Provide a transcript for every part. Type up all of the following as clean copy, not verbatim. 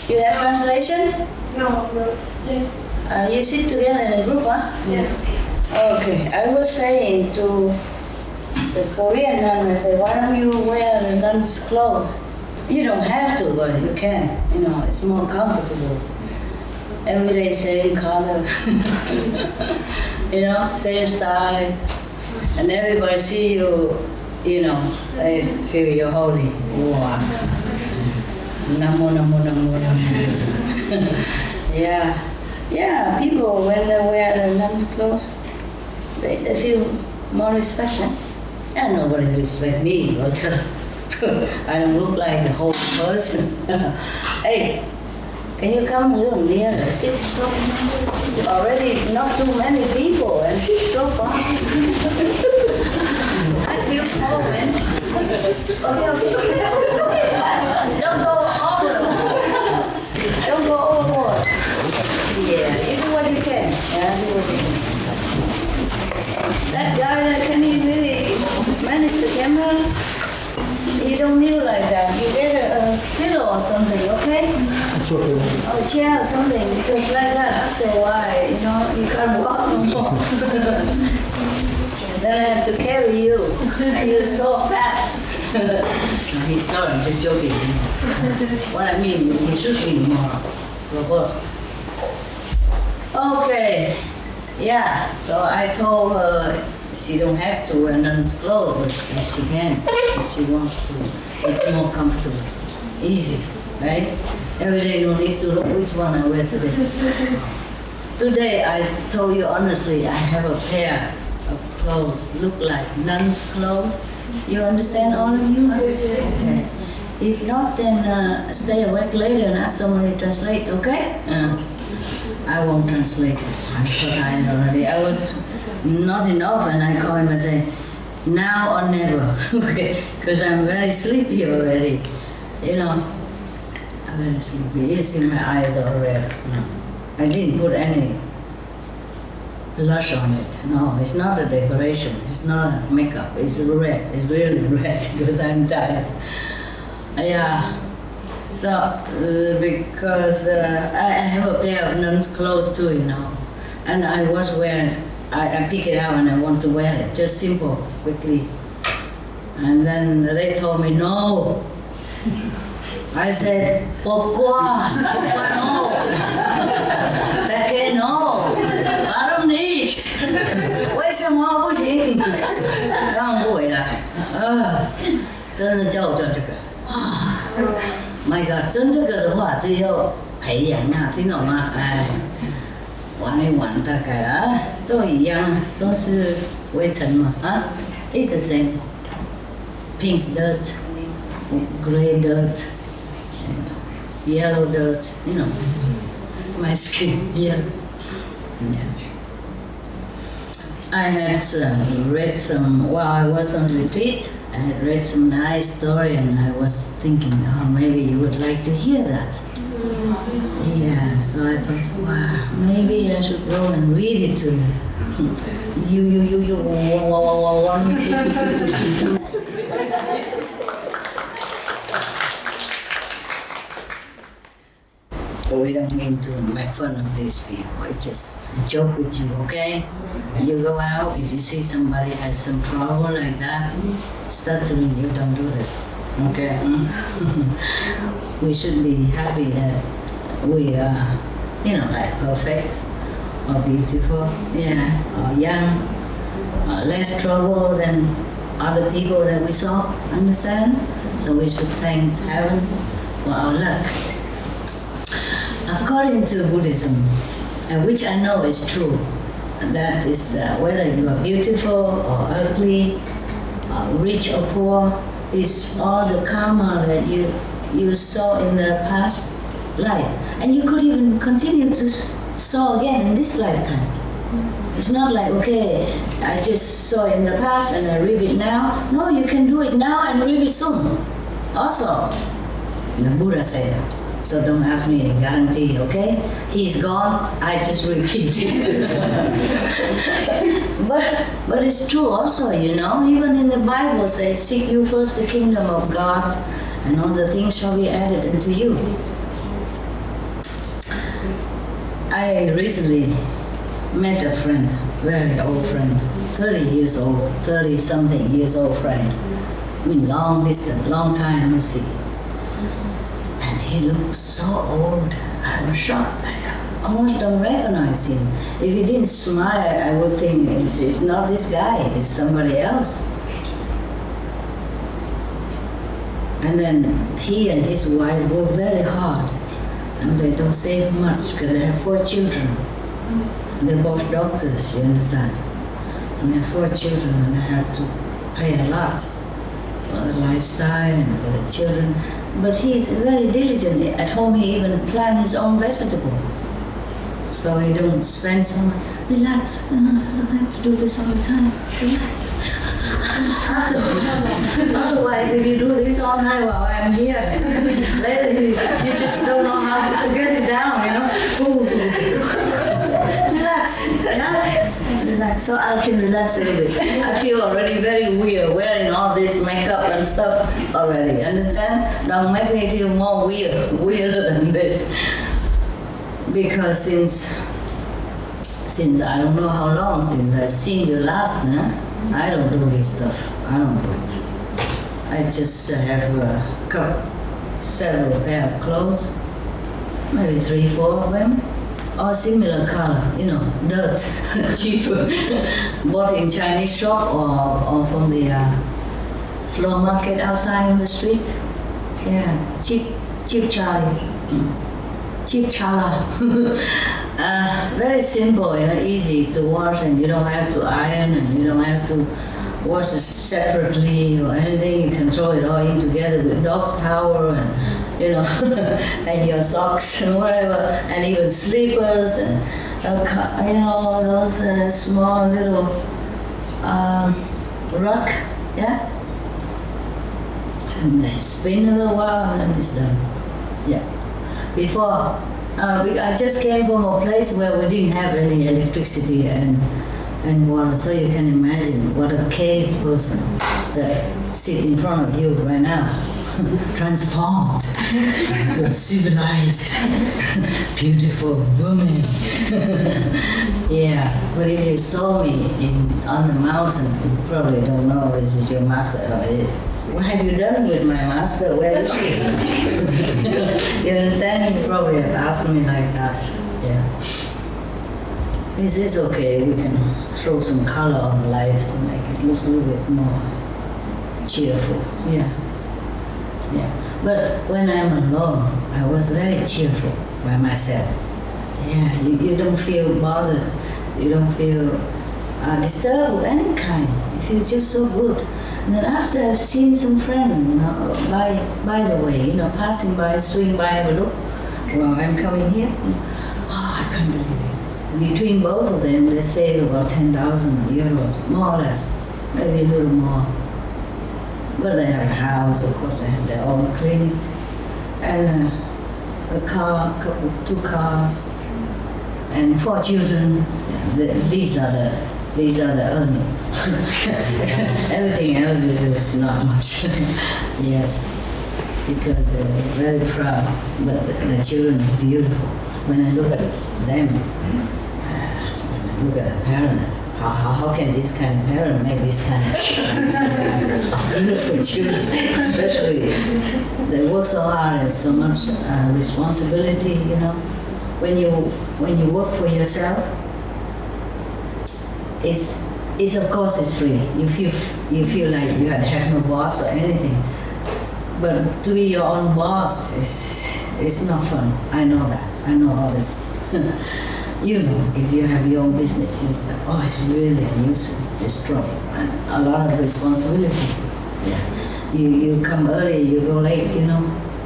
You have translation? No, yes. You sit together in a group, huh? Yes. Okay, I was saying to the Korean nun, I said, why don't you wear the nun's clothes? You don't have to, but you can. You know, it's more comfortable. Every day same color, you know, same style. And everybody see you, you know, they feel you're holy. Wow. Namo, namo, namo, namo. Yeah, people, when they wear the nun's clothes, they feel more respect. And nobody respect me, but I don't look like a whole person. Hey, can you come a little nearer? Sit so, it's already not too many people, and sit so far. I feel cold, man. Okay. Don't go overboard. Don't go overboard. Yeah, you do what you can. Yeah, do what you can. That guy, can he really manage the camera? You don't need it like that. You get a pillow or something, okay? It's okay. Or a chair or something, because like that, after a while, you know, you can't walk no more. Then I have to carry you, and you're so fat. He's not, I'm just joking. What I mean, he should be more robust. Okay, yeah, so I told her she don't have to wear nun's clothes, but she can, if she wants to. It's more comfortable, easy, right? Every day you don't need to look which one I wear today. Today, I told you honestly, I have a pair of clothes, look like nun's clothes. You understand, all of you? Okay. If not, then stay awake later and ask somebody to translate, okay? I won't translate it. I'm so tired already. I was not enough, and I call him and say, now or never, okay? Because I'm very sleepy already. You know, I'm very sleepy. You see my eyes are red. No. I didn't put any blush on it. No, it's not a decoration. It's not makeup. It's red. It's really red because I'm tired. Yeah. So, because I have a pair of nun's clothes too, you know. And I was wearing, I pick it out and I want to wear it. Just simple, quickly. And then they told me, no. I said, pourquoi? Pourquoi no? Perché no? Warum nicht? 为什么不行？他们不回答。真的叫我做这个。My God， 真这个的话，只有培养啊，听懂吗？哎，玩一玩大概啊，都一样，都是灰尘嘛，啊 ，it's the same. Pink dirt, gray dirt, yellow dirt, you know, my skin here. Yeah. I had read some, while I was on retreat, I had read some nice story and I was thinking, oh, maybe you would like to hear that. Yeah, so I thought, wow, maybe I should go and read it to you. You want me to. We don't mean to make fun of these people. I just joke with you, okay? You go out, if you see somebody has some trouble like that, start to me, you don't do this, okay? We should be happy that we are, you know, like perfect or beautiful, yeah, or young, or less trouble than other people that we saw, understand? So we should thank heaven for our luck. According to Buddhism, which I know is true, that is whether you are beautiful or ugly, rich or poor, is all the karma that you saw in the past life. And you could even continue to saw again in this lifetime. It's not like, okay, I just saw it in the past and I read it now. No, you can do it now and read it soon. Also, the Buddha said that. So don't ask me a guarantee, okay? He's gone, I just repeat it. but it's true also, you know, even in the Bible says, seek you first the kingdom of God and all the things shall be added unto you. I recently met a friend, very old friend, 30 years old, 30 something years old friend. I mean, long distance, long time no see. And he looked so old. I was shocked. I almost don't recognize him. If he didn't smile, I would think it's not this guy, it's somebody else. And then he and his wife work very hard, and they don't save much because they have 4 children. They're both doctors, you understand? And they have 4 children, and they have to pay a lot for the lifestyle and for the children. But he's very diligent. At home, he even plants his own vegetable. So he don't spend so much. Relax, I don't have to do this all the time. Relax. Otherwise, if you do this all night while I'm here, later you just don't know how to get it down, you know? Ooh. Relax, yeah? Relax, so I can relax a little bit. I feel already very weird wearing all this makeup and stuff already, understand? Don't make me feel more weirder than this. Because since I don't know how long since I seen you last, I don't do this stuff. I don't do it. I just have several pair of clothes, maybe 3, 4 of them, all similar color, you know, dirt, cheaper, bought in Chinese shop or from the floor market outside on the street. Yeah, cheap Charlie. Cheap chala. Very simple, you know, easy to wash, and you don't have to iron, and you don't have to wash it separately or anything. You can throw it all in together with dog's towel and, you know, and your socks and whatever, and even slippers and, you know, those small little rug, yeah? And they spin a little while and it's done, yeah. Before, I just came from a place where we didn't have any electricity and water, so you can imagine what a cave person that sits in front of you right now, transformed to a civilized, beautiful woman. Yeah, but if you saw me on the mountain, you probably don't know this is your master. What have you done with my master? Where is she? You understand? You probably have asked me like that. Yeah. It's okay. We can throw some color on life to make it look a little bit more cheerful. Yeah. Yeah. But when I'm alone, I was very cheerful by myself. Yeah. You don't feel bothered. You don't feel disturbed of any kind. You feel just so good. And then after I've seen some friends, you know, by the way, you know, passing by, swing by, have a look while I'm coming here. Oh, I can't believe it. Between both of them, they save about 10,000 euros, more or less, maybe a little more. But they have a house, of course, they have their own clinic, and a car, 2 cars, and 4 children. Yeah, these are the earnings. Everything else is not much. Yes, because they're very proud, but the children are beautiful. When I look at them, when I look at the parent, how can this kind of parent make this kind of beautiful children? Especially, they work so hard and so much responsibility, you know. When you work for yourself, it's of course it's free. You feel like you have no boss or anything. But to be your own boss is not fun. I know that. I know all this. You know, if you have your own business, you know, oh, it's really a nuisance. It's trouble and a lot of responsibility. Yeah. You come early, you go late. You know,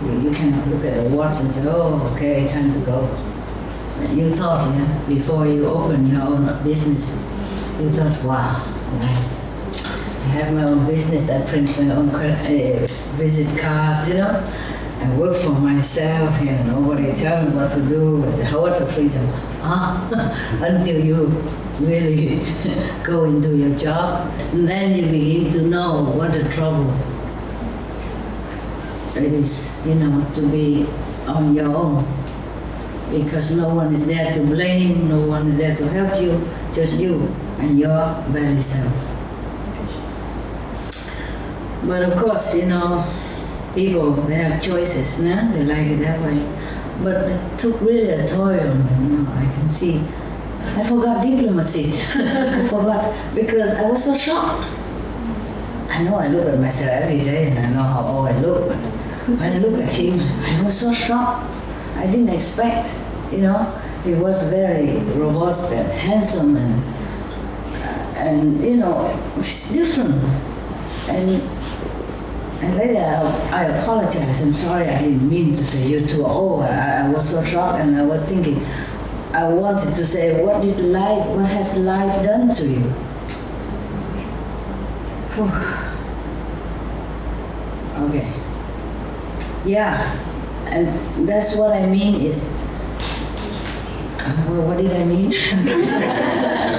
you cannot look at the watch and say, oh, okay, time to go. You thought, yeah, before you open your own business. You thought, wow, nice. I have my own business, I print my own visit cards, you know. I work for myself, you know, nobody tell me what to do. I say, what a freedom. Until you really go into your job, and then you begin to know what a trouble it is, you know, to be on your own. because no one is there to blame, no one is there to help you, just you and your very self. But of course, people, they have choices, nah? They like it that way. But it took really a toll on them, I can see. I forgot diplomacy. I forgot, because I was so shocked. I know I look at myself every day and I know how old I look, but when I look at him, I was so shocked. I didn't expect, He was very robust and handsome and it's different. And later I apologized. I'm sorry, I didn't mean to say you're too old. I was so shocked and I was thinking, I wanted to say, what has life done to you? Okay. Yeah, and that's what I mean is, what did I mean?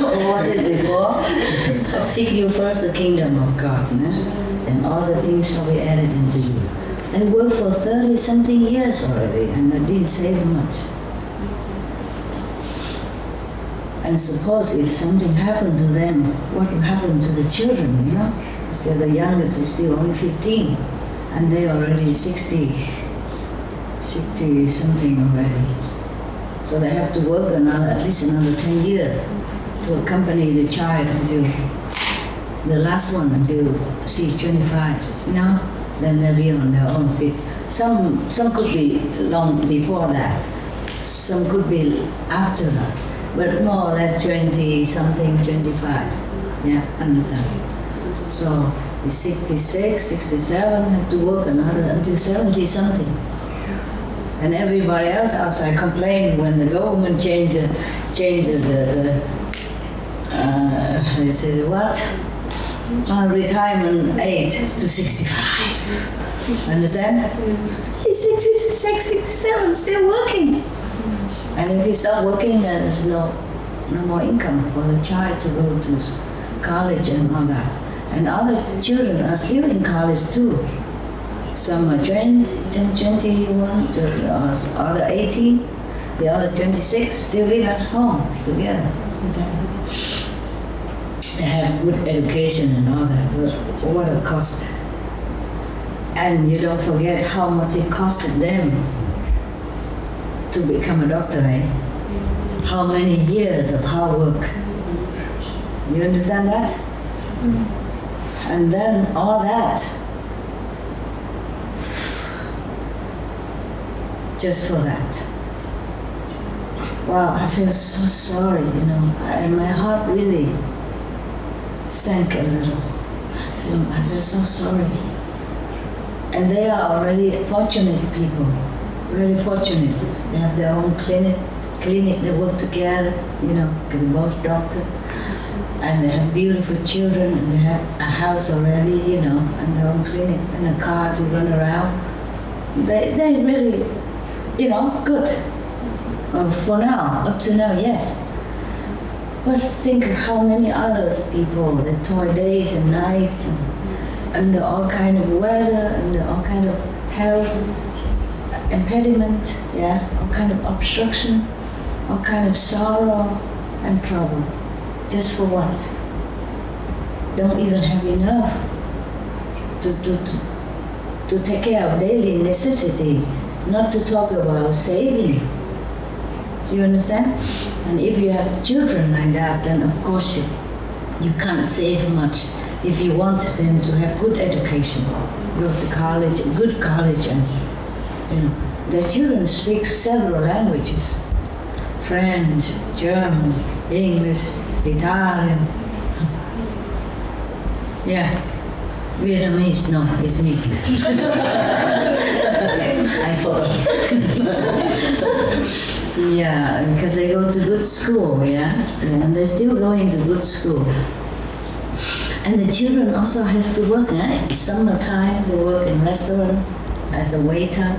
What was it before? Seek you first the kingdom of God, and all the things shall be added into you. I worked for 30-something years already, and I didn't save much. And suppose if something happened to them, what would happen to the children, Still the youngest is still only 15, and they already 60 something already. So they have to work at least another 10 years to accompany the child until the last one, until she's 25. Then they'll be on their own feet. Some could be long before that. Some could be after that. But more or less 20 something, 25. Yeah, understand. So it's 66, 67, have to work another until 70 something. And everybody else outside complained when the government changed they said what? Retirement age to 65. Understand? He's 66, 67, still working. And if he stop working, then there's no more income for the child to go to college and all that. And other children are still in college too. Some are 20, some 21, just other 18, the other 26 still live at home together. They have good education and all that, but what a cost. And you don't forget how much it costed them to become a doctor, eh? How many years of hard work. You understand that? And then all that, just for that. Wow, I feel so sorry, and my heart really sank a little. I feel so sorry. And they are already fortunate people, very fortunate. They have their own clinic, they work together, they're both doctors. And they have beautiful children, and they have a house already, and their own clinic, and a car to run around. They really, good. For now, up to now, yes. But think of how many others people that toil days and nights, and under all kind of weather, under all kind of health impediment, all kind of obstruction, all kind of sorrow and trouble. Just for what? Don't even have enough to take care of daily necessity, not to talk about saving. You understand? And if you have children like that, then of course you can't save much. If you want them to have good education, go to college, good college, and their children speak several languages: French, German, English, Italian. Vietnamese, no, it's me. I forgot. Because they go to good school, and they're still going to good school. And the children also has to work, In summertime, they work in restaurant as a waiter,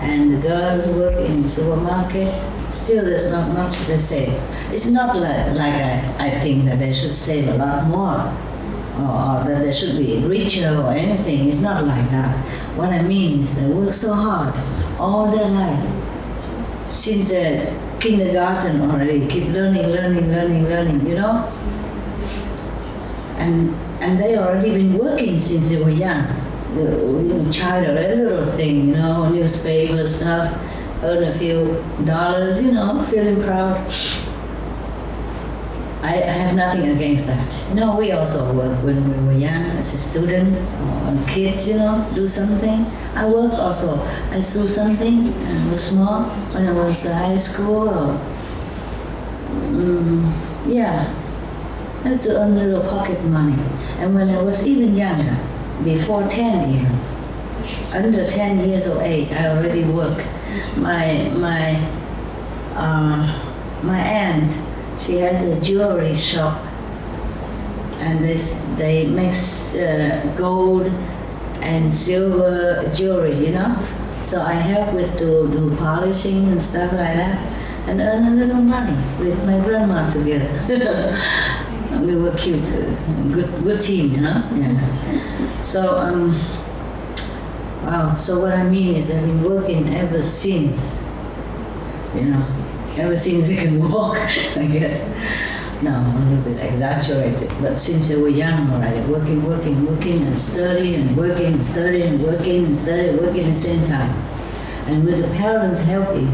and the girls work in supermarket. Still, there's not much they save. It's not like I think that they should save a lot more, or that they should be richer or anything. It's not like that. What I mean is they work so hard all their life, since kindergarten already, keep learning, you know. And they already been working since they were young. Child or a little thing, you know, newspaper stuff, earn a few dollars, you know, feeling proud. I have nothing against that. You know, we also work when we were young as a student or kids, you know, do something. I work also. I sew something and was small when I was high school. Or, yeah, I had to earn little pocket money. And when I was even younger, before 10 even, under 10 years of age, I already worked. My aunt, she has a jewelry shop, and they make gold and silver jewelry, you know. So I help with to do polishing and stuff like that, and earn a little money with my grandma together. We were cute, good team, you know. Yeah. So wow. So what I mean is, I've been working ever since, you know. Ever since I can walk, I guess. No, a little bit exaggerated, but since they were young already, working and studying and working and studying and working and studying, working at the same time. And with the parents helping,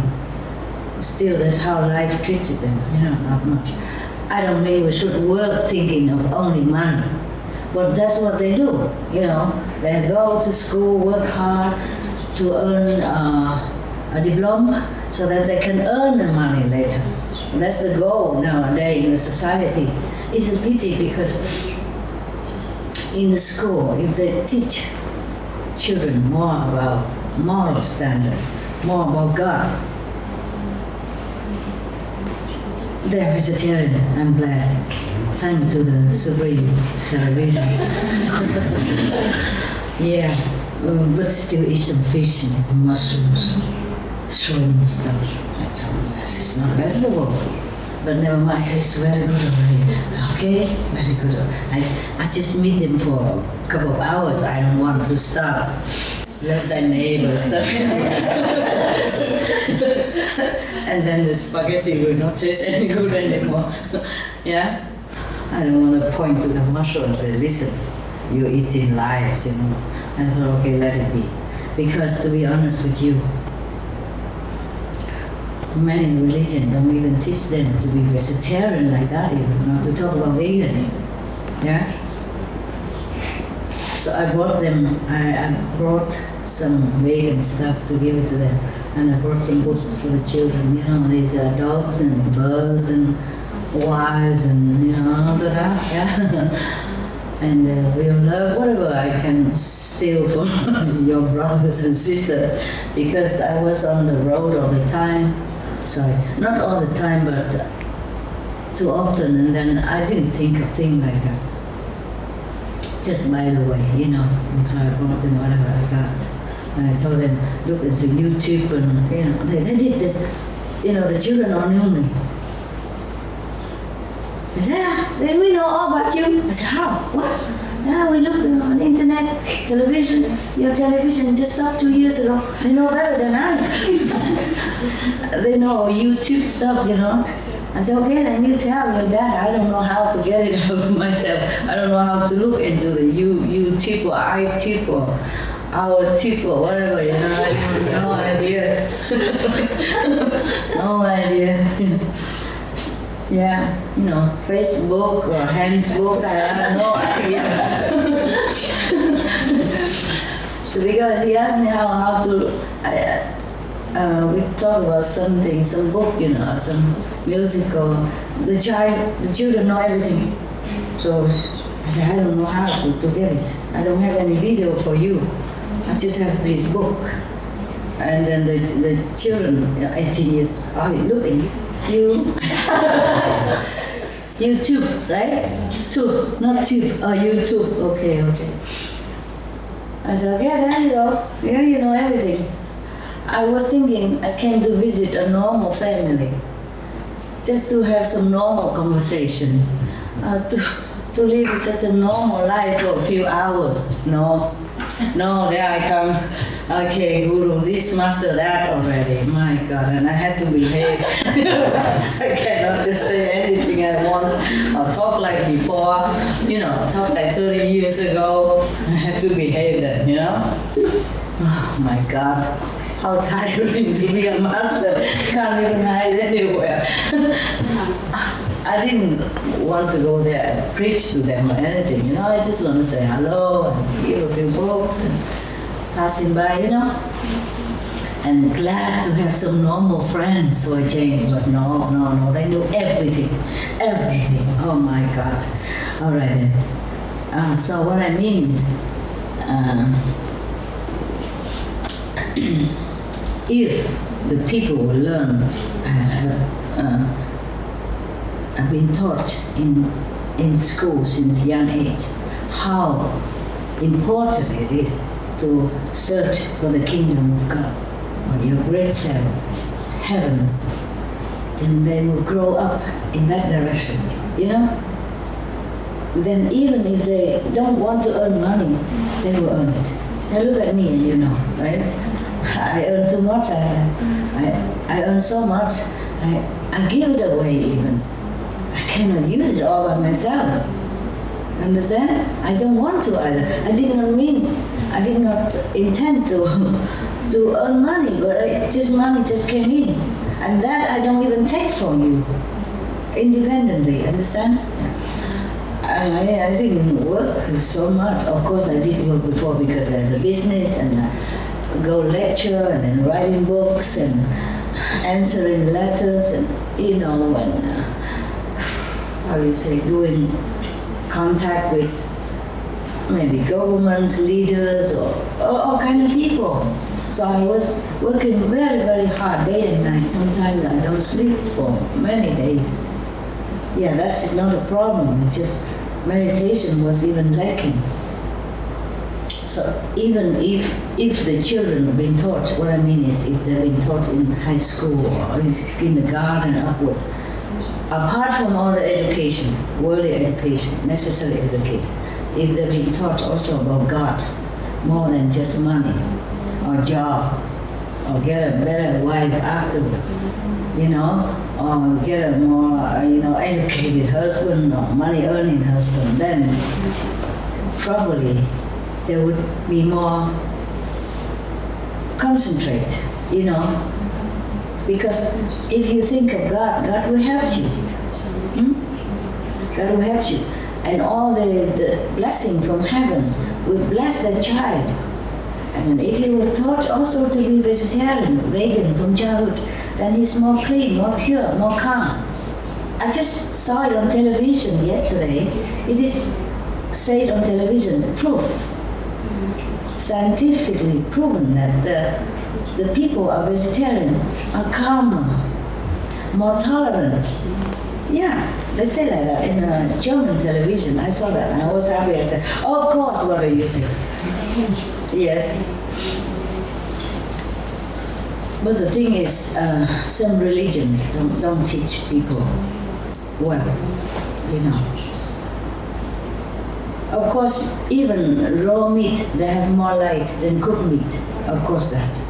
still that's how life treated them, you know, not much. I don't think we should work thinking of only money, but that's what they do, you know. They go to school, work hard to earn a diploma, so that they can earn the money later. And that's the goal nowadays in the society. It's a pity because in the school, if they teach children more about moral standard, more about God, they're vegetarian, I'm glad. Thanks to the Supreme Television. Yeah, but still eat some fish and mushrooms. Shrimp stuff. That's all. It's not vegetable. But never mind, it's very good already. Okay, very good. I just meet them for a couple of hours. I don't want to stop. Let thy neighbor stuff. And then the spaghetti will not taste any good anymore. Yeah? I don't want to point to the mushroom and say, listen, you're eating lives, you know. I thought, okay, let it be. Because to be honest with you, many religions don't even teach them to be vegetarian like that even, not to talk about vegan. Yeah? So I brought some vegan stuff to give it to them. And I brought some books for the children, you know, these dogs and birds and wild and, you know, all that, yeah. And we'll love whatever I can steal from your brothers and sisters, because I was on the road all the time. Sorry, not all the time, but too often, and then I didn't think of things like that. Just by the way, you know, and so I brought them whatever I got. And I told them, look into YouTube, and, you know, they did, you know, the children all knew me. They said, yeah, we know all about you. I said, how? What? Yeah, we look on the internet, television. Your television just stopped 2 years ago. They know better than I. They know YouTube stuff, you know. I said, okay, then you tell your dad. I don't know how to get it out myself. I don't know how to look into the YouTube or iTube or our tip or whatever, you know. I have no idea. No idea. Yeah, you know, Facebook or Handsbook, I have no idea. So because he asked me how to, we talk about something, some book, you know, some music, or the children know everything. So I said, I don't know how to get it. I don't have any video for you. I just have this book. And then the children, 18 years, oh, look at you. YouTube, right? Tube, not tube. Oh, YouTube. Okay. I said, okay, there you go. Yeah, you know everything. I was thinking I came to visit a normal family, just to have some normal conversation, to live such a normal life for a few hours. No, there I come. okay, Guru, this, master, that already. My God, and I had to behave. I cannot just say anything I want or talk like before, talk like 30 years ago. I had to behave then, Oh my God, how tiring to be a master. Can't even hide anywhere. I didn't want to go there and preach to them or anything, I just want to say hello and give a few books and passing by, and glad to have some normal friends for a change. But no, they knew everything. Oh my God. All right then. So what I mean is, if the people will learn, have been taught in school since young age how important it is to search for the kingdom of God, or your great self, heavens, then they will grow up in that direction, Then even if they don't want to earn money, they will earn it. Now look at me, right? I earn too much, I earn so much, I give it away even. I cannot use it all by myself. Understand? I don't want to either. I did not intend to earn money, but money just came in. And that I don't even take from you independently, understand? And I didn't work so much. Of course I did work before because there's a business and I go lecture and then writing books and answering letters and, and doing contact with maybe government leaders or all kind of people. So I was working very, very hard day and night. Sometimes I don't sleep for many days. Yeah, that's not a problem. It's just meditation was even lacking. So even if the children have been taught, what I mean is if they've been taught in high school or in kindergarten upward, apart from all the education, worldly education, necessary education, if they've been taught also about God, more than just money or job, or get a better wife afterward, or get a more, educated husband or money-earning husband, then probably there would be more concentrate, Because if you think of God, God will help you. God will help you. And all the blessing from heaven will bless that child. And if he was taught also to be vegetarian, vegan from childhood, then he's more clean, more pure, more calm. I just saw it on television yesterday. It is said on television, proof, scientifically proven that the people are vegetarian, are calmer, more tolerant. Yeah, they say like that in German television. I saw that and I was happy. I said, oh, of course, what do you think? Yes. But the thing is, some religions don't teach people well, Of course, even raw meat, they have more light than cooked meat. Of course that.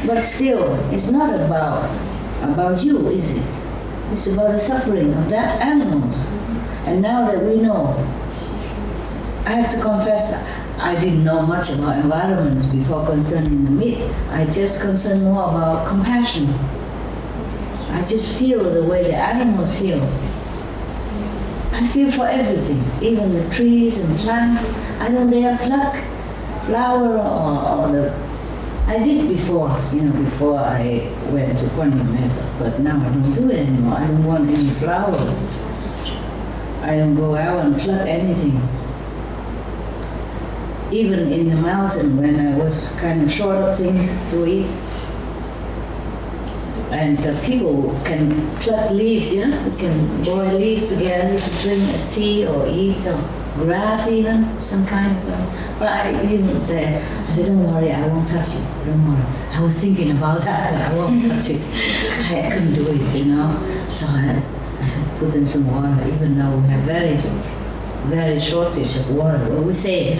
But still, it's not about you, is it? It's about the suffering of that animals. And now that we know, I have to confess, I didn't know much about environment before concerning the meat. I just concerned more about compassion. I just feel the way the animals feel. I feel for everything, even the trees and plants. I don't dare pluck flower or the... I did before, before I went to Quantum Method, but now I don't do it anymore. I don't want any flowers. I don't go out and pluck anything. Even in the mountain when I was kind of short of things to eat. And people can pluck leaves, We can boil leaves together to drink as tea or eat, or grass even, some kind of grass. But I didn't say, I said, don't worry, I won't touch it, don't worry. I was thinking about that, but I won't touch it. I couldn't do it, So I put in some water, even though we have very, very shortage of water. Well, we say,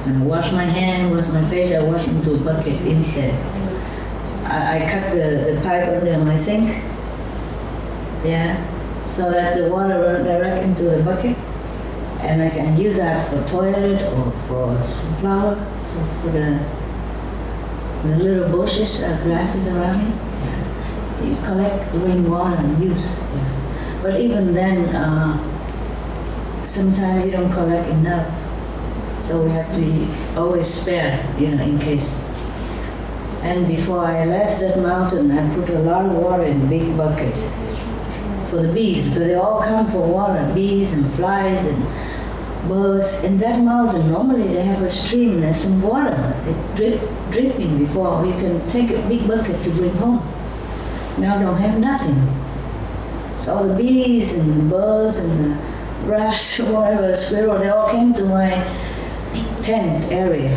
And I wash my hand, wash my face, I wash into a bucket instead. I cut the pipe under my sink, yeah, so that the water runs direct into the bucket. And I can use that for toilet or for some flower, so for the little bushes, grasses around me. Yeah. You collect rainwater and use. Yeah. But even then, sometimes you don't collect enough. So we have to always spare, in case. And before I left that mountain, I put a lot of water in a big bucket for the bees, because they all come for water, bees and flies and birds. In that mountain, normally they have a stream, there's some water, it dripping before you can take a big bucket to bring home. Now I don't have nothing. So all the bees and the birds and the rats, whatever, squirrel, they all came to my tent area.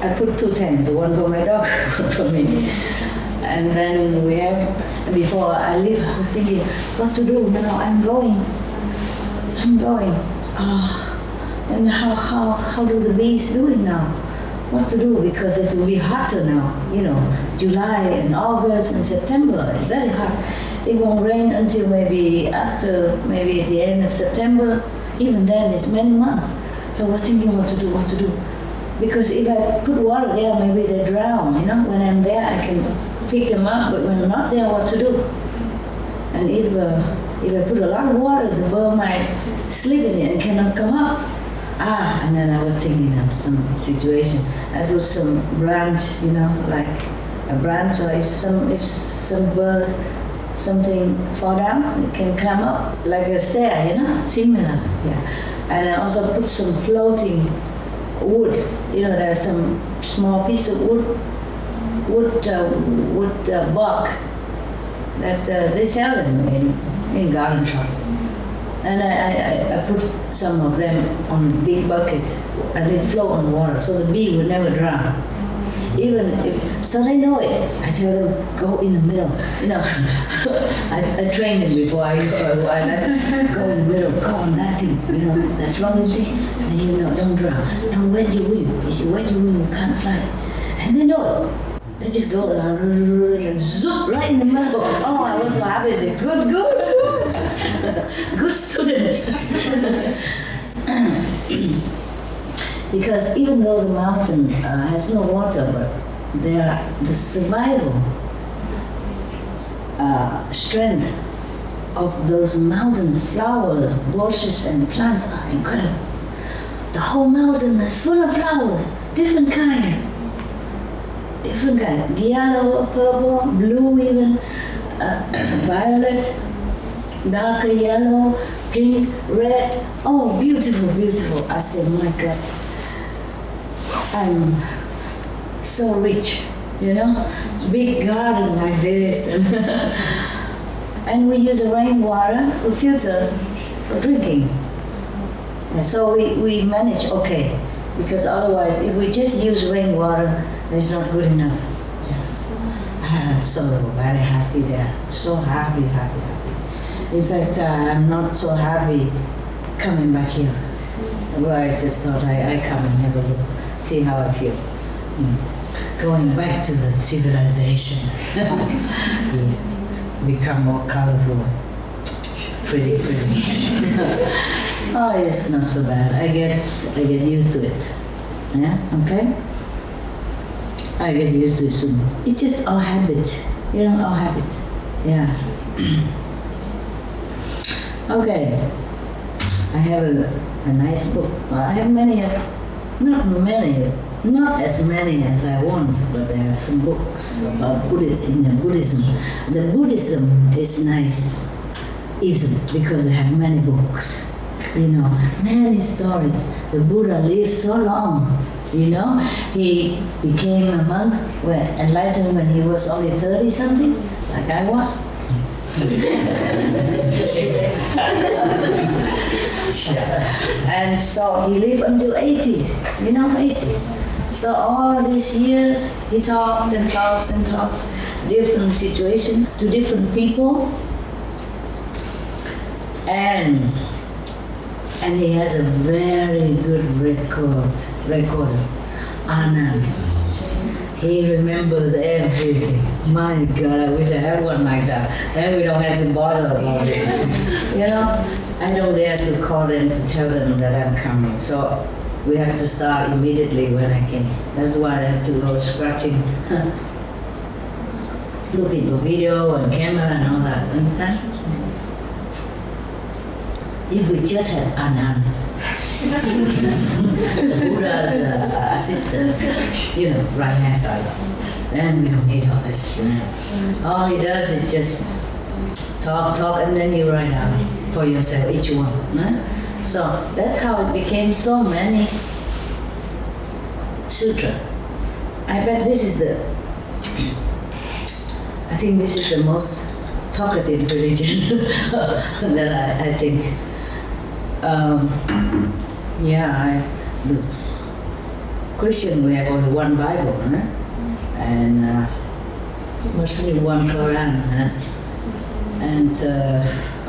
I put 2 tents, one for my dog, one for me. And then before I leave, I was thinking, what to do now? I'm going. And how do the bees do it now? What to do? Because it will be hotter now, July and August and September, it's very hot. It won't rain until maybe at the end of September. Even then, it's many months. So I was thinking what to do. Because if I put water there, maybe they drown, When I'm there, I can pick them up, but when I'm not there, what to do? And if I put a lot of water, the bird might sleep in it and cannot come up. And then I was thinking of some situation. I put some branch, like a branch, or if some birds, something fall down, it can climb up, like a stair, similar, yeah. And I also put some floating wood, there's some small piece of wood bark that they sell them in garden shop. And I put some of them on a big bucket and they float on water, so the bee will never drown. So they know it. I tell them, go in the middle. I train them before I go in the middle, go on that thing, that floating thing, and don't drown. Don't wet your wing. If you wet your wing, you can't fly. And they know it. They just go and zoop right in the middle. Oh, I was so happy. I said, good. Good students. Because even though the mountain has no water, but the survival strength of those mountain flowers, bushes and plants are incredible. The whole mountain is full of flowers, different kinds. Yellow, purple, blue even, violet, darker yellow, pink, red. Oh, beautiful. I said, my God, I'm so rich, big garden like this. And we use rainwater to filter for drinking. And so we manage okay, because otherwise if we just use rainwater, it's not good enough. Yeah. So very happy there, so happy. In fact, I'm not so happy coming back here. Well, I just thought I come and have a look, see how I feel. Going back to the civilization. Yeah. Become more colorful. Pretty. Oh, it's not so bad. I get used to it. Yeah, okay? I get used to it soon. It's just our habit, our habit. Yeah. Okay. I have a nice book. I have not as many as I want, but there are some books about Buddhism. The Buddhism is nice, easy, because they have many books. Many stories. The Buddha lived so long. He became a monk, enlightened when he was only 30-something, like I was. And so he lived until 80s, 80s. So all these years, he talks, different situations to different people. And And he has a very good recorder, Anand. He remembers everything. My God, I wish I had one like that. Then we don't have to bother about it. You know, I don't dare to call them to tell them that I'm coming. So we have to start immediately when I came. That's why I have to go scratching, looking for video and camera and all that. Understand? If we just had Anand, Buddha's assistant, right hand side, then we don't need all this. All he does is just talk, and then you write down for yourself, each one. So that's how it became so many sutra. I bet this is I think this is the most talkative religion that I think. The Christian, we have only one Bible, and Muslim one Quran, and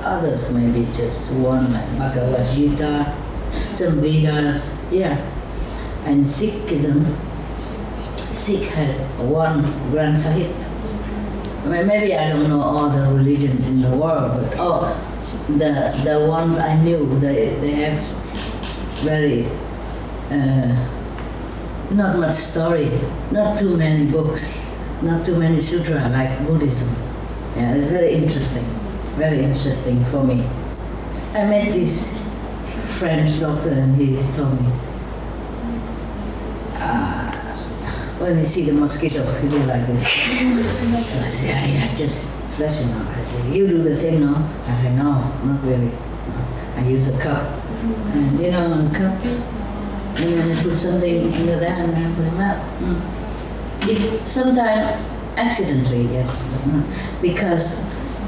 others maybe just one like Bhagavad Gita, some Vedas, and Sikhism. Sikh has one Granth Sahib. Maybe I don't know all the religions in the world, but the ones I knew, they have very not much story, not too many books, not too many sutra like Buddhism. Yeah, it's very interesting for me. I met this French doctor and he told me, when you see the mosquito, you do like this. So I say, I just flush it out. I say, you do the same now? I say, no, not really. No. I use a cup. And a cup. And then I put something into that and I put it out. Sometimes accidentally, yes. But not. Because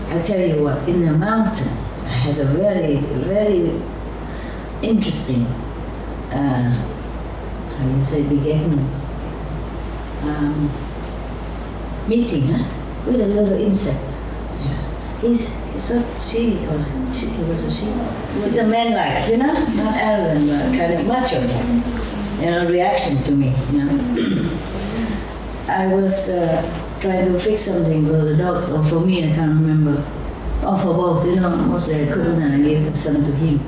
I tell you what, in the mountain, I had a very, very interesting, beginning. Meeting with a little insect. Yeah. He was a man like, not arrogant, but kind of macho, reaction to me, I was trying to fix something for the dogs, or for me, I can't remember. Or for both, mostly I couldn't, and I gave some to him.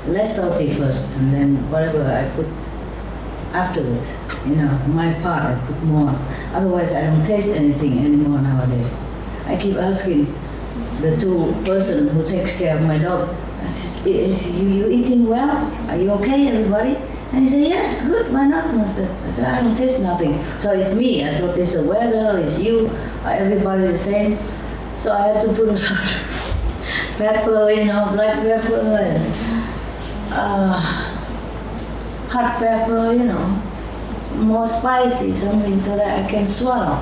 Less salty first, and then whatever I put afterwards. My part, I put more. Otherwise, I don't taste anything anymore nowadays. I keep asking the person who takes care of my dog, is you eating well? Are you okay, everybody? And he said, yes, good, why not, master? I said, I don't taste nothing. So it's me. I thought it's the weather, it's you, everybody the same. So I had to put a lot of pepper, black pepper, and hot pepper, more spicy, something so that I can swallow.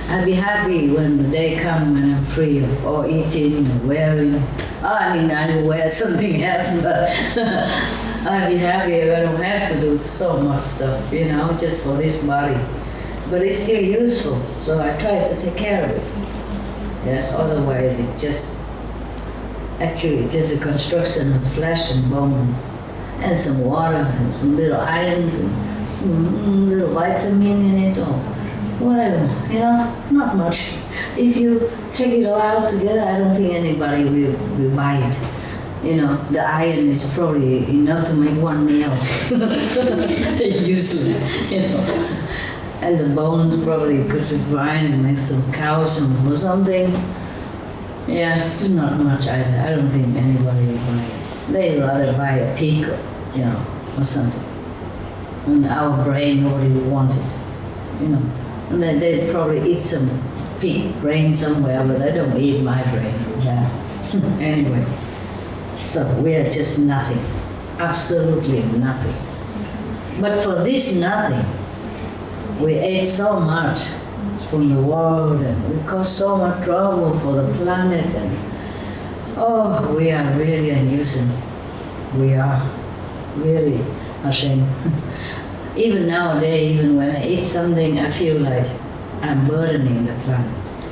I'll be happy when the day comes when I'm free of all eating and wearing. I will wear something else, but I'll be happy if I don't have to do so much stuff, just for this body. But it's still useful, so I try to take care of it. Yes, otherwise it's just a construction of flesh and bones. And some water and some little ions and some little vitamin in it or whatever, not much. If you take it all out together, I don't think anybody will buy it. The iron is probably enough to make one meal. Usually, And the bones probably could grind and make some calcium or something. Yeah, not much either. I don't think anybody will buy it. They'd rather buy a pig, or something. And our brain already want it, And they'd probably eat some pig brain somewhere, but they don't eat my brain. Yeah. Anyway, so we are just nothing, absolutely nothing. But for this nothing, we ate so much from the world, and we caused so much trouble for the planet, and we are really a nuisance. We are really ashamed. Even nowadays, even when I eat something, I feel like I'm burdening the planet.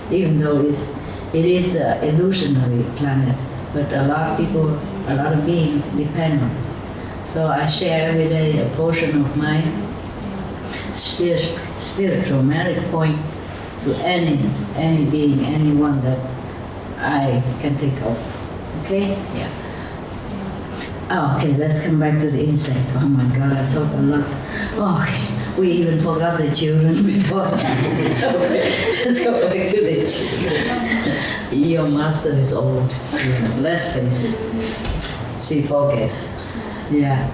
Even though it is an illusionary planet, but a lot of people, a lot of beings depend on it. So I share every day a portion of my spiritual merit point to any being, anyone that I can think of. Okay? Yeah. Oh, okay, let's come back to the insect. Oh my God, I talked a lot. Oh, okay. We even forgot the children before. Okay, let's go back to the children. Your master is old. Yeah, let's face it. She forgets. Yeah.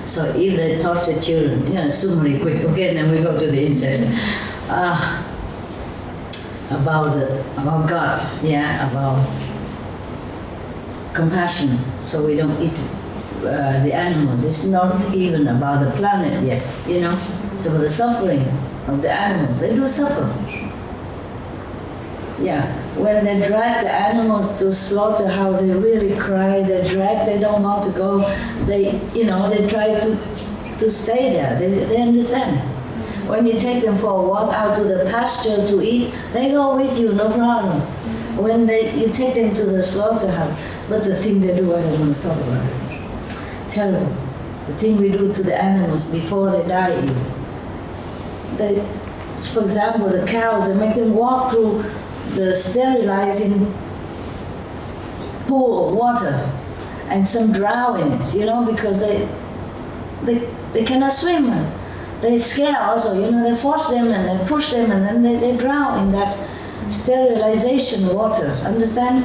So if they touch the children, summary quick. Okay, then we go to the insect. About God. Yeah, about compassion, so we don't eat the animals. It's not even about the planet yet, It's about the suffering of the animals. They do suffer. Yeah, when they drag the animals to slaughterhouse, they really cry. They don't want to go. They try to stay there. They understand. When you take them for a walk out to the pasture to eat, they go with you, no problem. When you take them to the slaughterhouse, but the thing they do, I don't want to talk about it. Terrible. The thing we do to the animals before they die even. For example, the cows, they make them walk through the sterilizing pool of water, and some drown in it, because they cannot swim. They scare also, they force them and they push them and then they drown in that sterilization water, understand?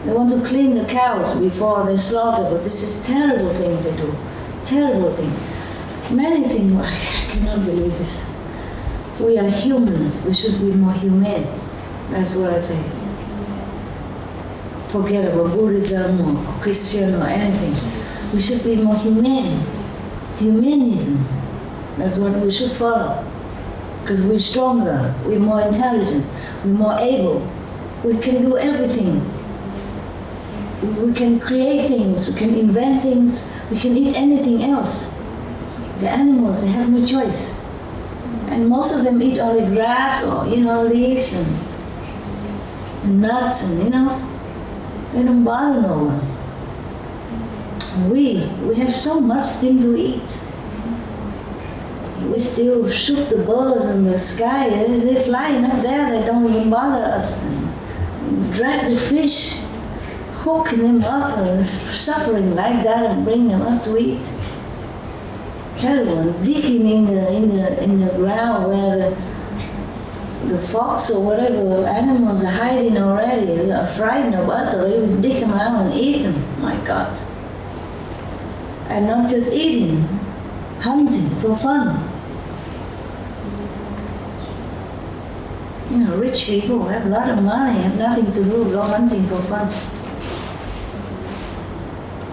They want to clean the cows before they slaughter, but this is terrible thing they do. Terrible thing. Many things, I cannot believe this. We are humans, we should be more humane. That's what I say. Forget about Buddhism or Christian or anything. We should be more humane. Humanism. That's what we should follow. Because we're stronger, we're more intelligent, we're more able. We can do everything. We can create things, we can invent things, we can eat anything else. The animals, they have no choice. And most of them eat only grass or, leaves and nuts and, they don't bother no one. We have so much thing to eat. We still shoot the birds in the sky. They're flying up there. They don't even bother us. Drag the fish, hook them up, suffering like that, and bring them up to eat. Terrible. Digging in the ground where the fox or whatever animals are hiding already. They are frightened of us already. We dig them out and eat them. My God. And not just eating, hunting for fun. Rich people have a lot of money, have nothing to do, go hunting for fun.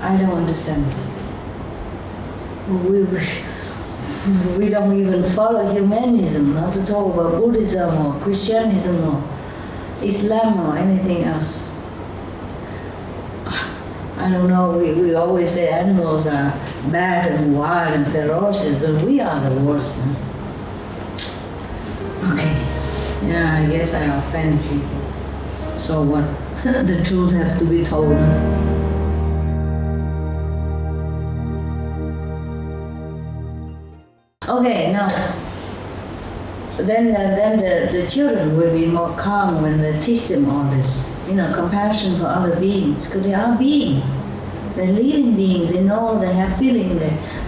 I don't understand this. We don't even follow humanism, not to talk about Buddhism or Christianism or Islam or anything else. I don't know, we always say animals are bad and wild and ferocious, but we are the worst. Okay. Yeah, I guess I offend people. So what? The truth has to be told. Okay, now, then the children will be more calm when they teach them all this. Compassion for other beings, because they are beings. They're living beings, they know, they have feeling,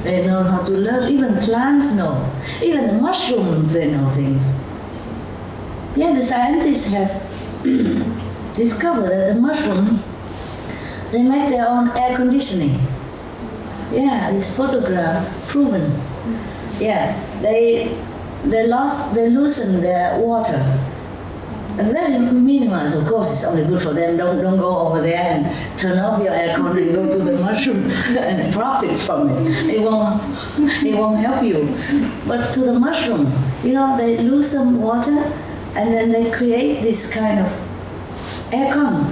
they know how to love. Even plants know. Even the mushrooms, they know things. Yeah, the scientists have discovered that the mushroom, they make their own air conditioning. Yeah, it's photographed, proven. Yeah, they loosen their water. Very minimized, of course, it's only good for them. Don't go over there and turn off your aircon and go to the mushroom and profit from it. It won't help you. But to the mushroom, they loosen water and then they create this kind of aircon.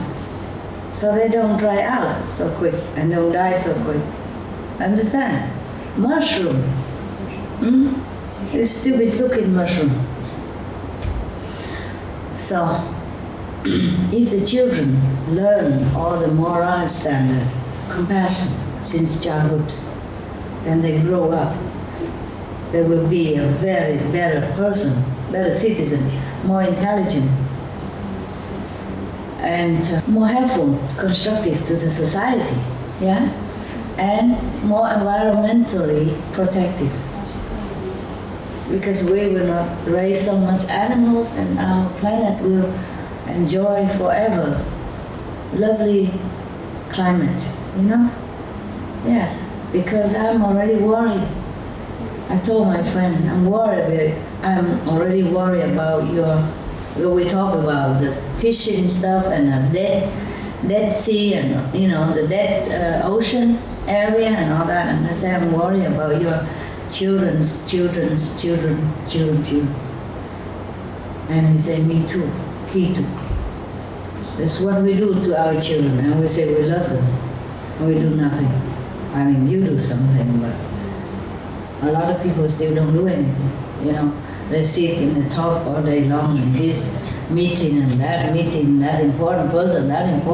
So they don't dry out so quick and don't die so quick. Understand? Mushroom. It's stupid looking mushroom. So, if the children learn all the moral standards, compassion since childhood, then they grow up, they will be a very better person, better citizen, more intelligent, and more helpful, constructive to the society, yeah, and more environmentally protective. Because we will not raise so much animals, and our planet will enjoy forever lovely climate, you know? Yes, because I'm already worried. I told my friend, I'm already worried about we talk about the fishing stuff and the dead sea and, you know, the dead ocean area and all that. And I said, I'm worried about your children's children. And he said, me too, he too. That's what we do to our children, and we say we love them, and we do nothing. I mean, you do something, but a lot of people still don't do anything, you know. They sit in the talk all day long, and this meeting and that meeting, that important person, and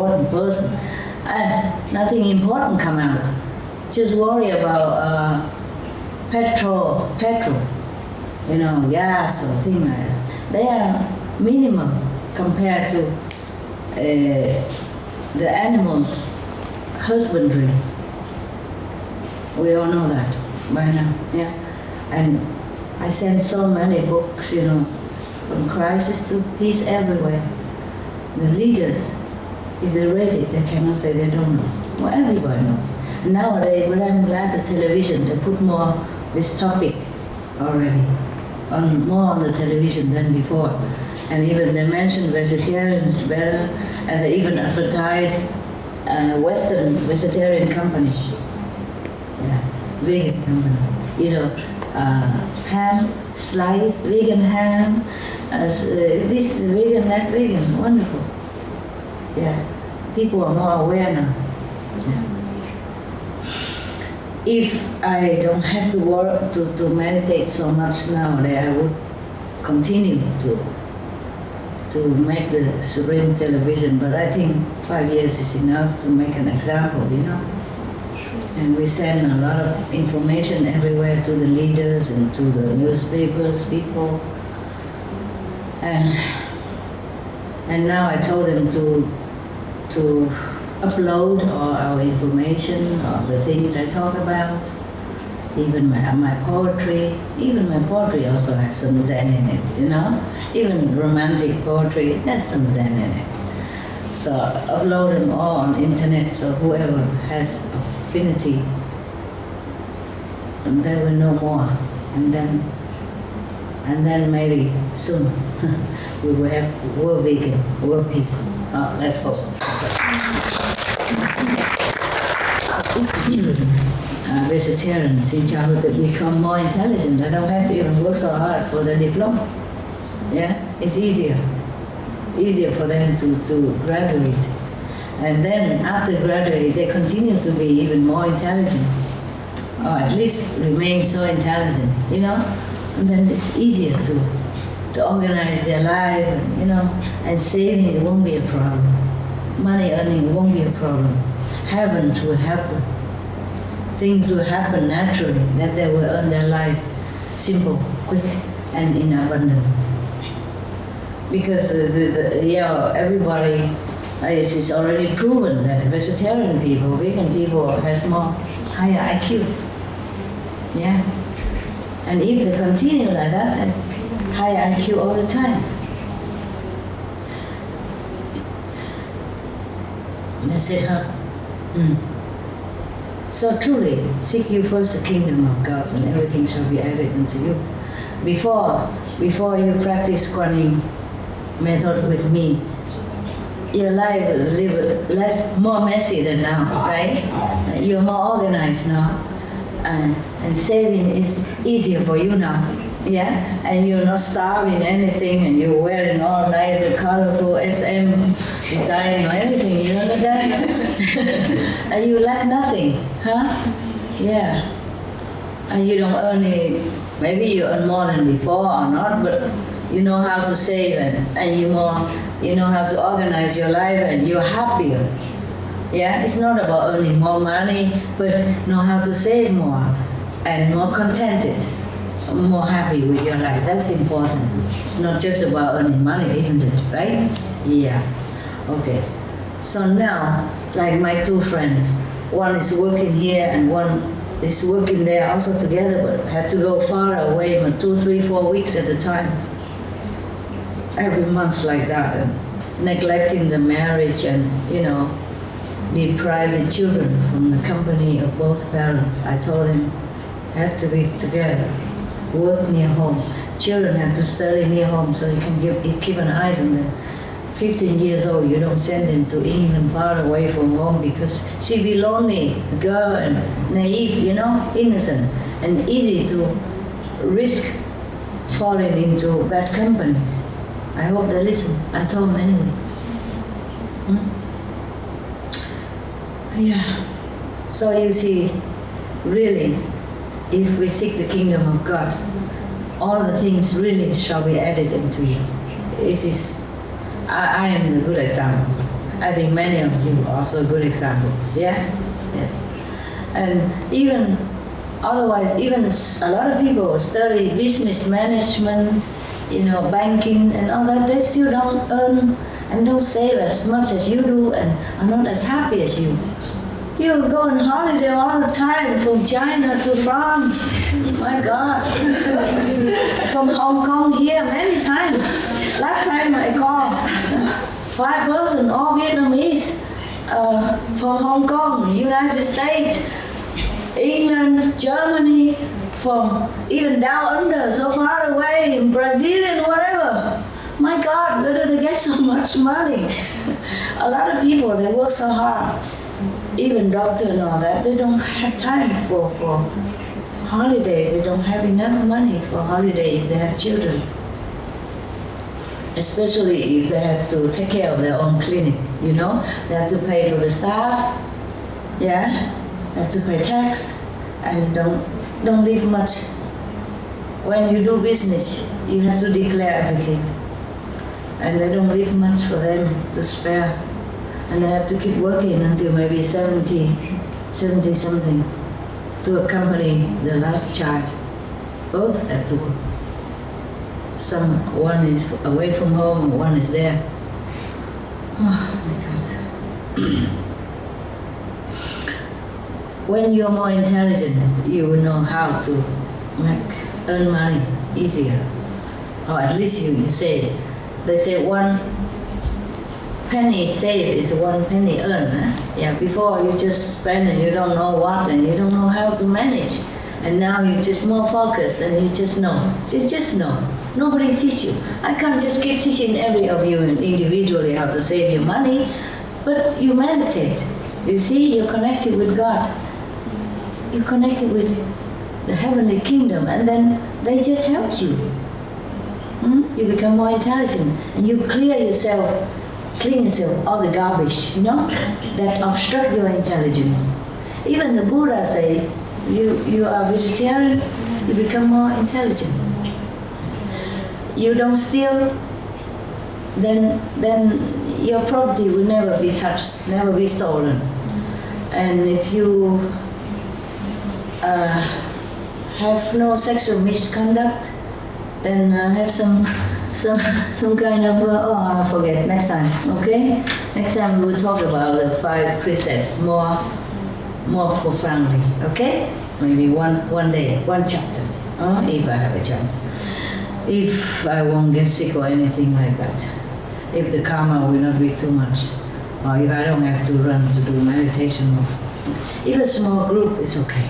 nothing important come out. Just worry about petrol, you know, gas or things like that. They are minimum compared to the animals' husbandry. We all know that by now, yeah. And I send so many books, you know, from crisis to peace everywhere. The leaders, if they read it, they cannot say they don't know. Well, everybody knows. Nowadays, but I'm glad the television, they put more this topic already, more on the television than before. And even they mention vegetarians better, and they even advertise Western vegetarian company, yeah, vegan company. You know, ham, slice, vegan ham, this vegan, that vegan, wonderful. Yeah, people are more aware now. Yeah. If I don't have to work to meditate so much now, then I would continue to make the Supreme Television, but I think 5 years is enough to make an example, you know. And we send a lot of information everywhere to the leaders and to the newspapers, people. And now I told them to upload all our information, all the things I talk about, even my poetry. Even my poetry also has some Zen in it, you know? Even romantic poetry, there's some Zen in it. So upload them all on internet, so whoever has affinity, and they will know more. And then maybe soon we will have world vegan, world peace. Oh, let's hope. If children are vegetarians in childhood, they become more intelligent. They don't have to even work so hard for the diploma. Yeah, it's easier for them to graduate. And then after graduate, they continue to be even more intelligent, or at least remain so intelligent, you know? And then it's easier to organize their life, and, you know, and saving won't be a problem. Money earning won't be a problem. Heavens will happen. Things will happen naturally, that they will earn their life simple, quick, and in abundance. Because everybody, it's already proven that vegetarian people, vegan people has more higher IQ. Yeah. And if they continue like that, then higher IQ all the time. That's it, huh? So truly, seek you first the kingdom of God, and everything shall be added unto you. Before you practice Kuan Yin method with me, your life will live more messy than now, right? You're more organized now, and saving is easier for you now, yeah? And you're not starving anything, and you're wearing all nice and colorful SM design or anything, you understand? And you lack nothing, huh? Yeah. And you don't earn it, maybe you earn more than before or not, but you know how to save and you know how to organize your life and you're happier. Yeah, it's not about earning more money, but know how to save more and more contented, more happy with your life. That's important. It's not just about earning money, isn't it? Right? Yeah. Okay. So now, like my two friends, one is working here and one is working there also together, but have to go far away for 2, 3, 4 weeks at a time. Every month like that, and neglecting the marriage and, deprive the children from the company of both parents. I told him, have to be together, work near home. Children have to study near home so you can keep an eye on them. 15 years old, you don't send them to England far away from home because she'd be lonely, a girl, and naive, innocent, and easy to risk falling into bad companies. I hope they listen. I told them anyway. Yeah. So you see, really, if we seek the kingdom of God, all the things really shall be added into you. It is, I am a good example. I think many of you are also good examples. Yeah? Yes. And even, otherwise, even a lot of people study business management, banking and all that, they still don't earn and don't save as much as you do and are not as happy as you. You go on holiday all the time, from China to France. My God. From Hong Kong here many times. Last time I called 5 person, all Vietnamese, from Hong Kong, United States, England, Germany, from even down under, so far away, in Brazil and whatever. My God, where do they get so much money? A lot of people, they work so hard. Even doctor and all that, they don't have time for holiday. They don't have enough money for holiday if they have children. Especially if they have to take care of their own clinic, They have to pay for the staff, yeah? They have to pay tax, and you don't leave much. When you do business, you have to declare everything. And they don't leave much for them to spare. And they have to keep working until maybe 70 something to accompany the last child. Both have to work. One is away from home, and one is there. Oh my God. When you're more intelligent, you will know how to earn money easier. Or at least you say, they say 1 penny saved is 1 penny earned. Yeah, before you just spend and you don't know what and you don't know how to manage. And now you're just more focused and you just know. You just know. Nobody teach you. I can't just keep teaching every of you individually how to save your money, but you meditate. You see, you're connected with God. You're connected with the heavenly kingdom, and then they just help you. You become more intelligent, and you clean yourself all the garbage, that obstruct your intelligence. Even the Buddha say, you are vegetarian, you become more intelligent. You don't steal, then your property will never be touched, never be stolen. And if you have no sexual misconduct, then have some kind of, I forget, next time, okay? Next time we will talk about the 5 precepts more profoundly, okay? Maybe one day, 1 chapter, if I have a chance. If I won't get sick or anything like that. If the karma will not be too much. Or if I don't have to run to do meditation. If a small group is okay,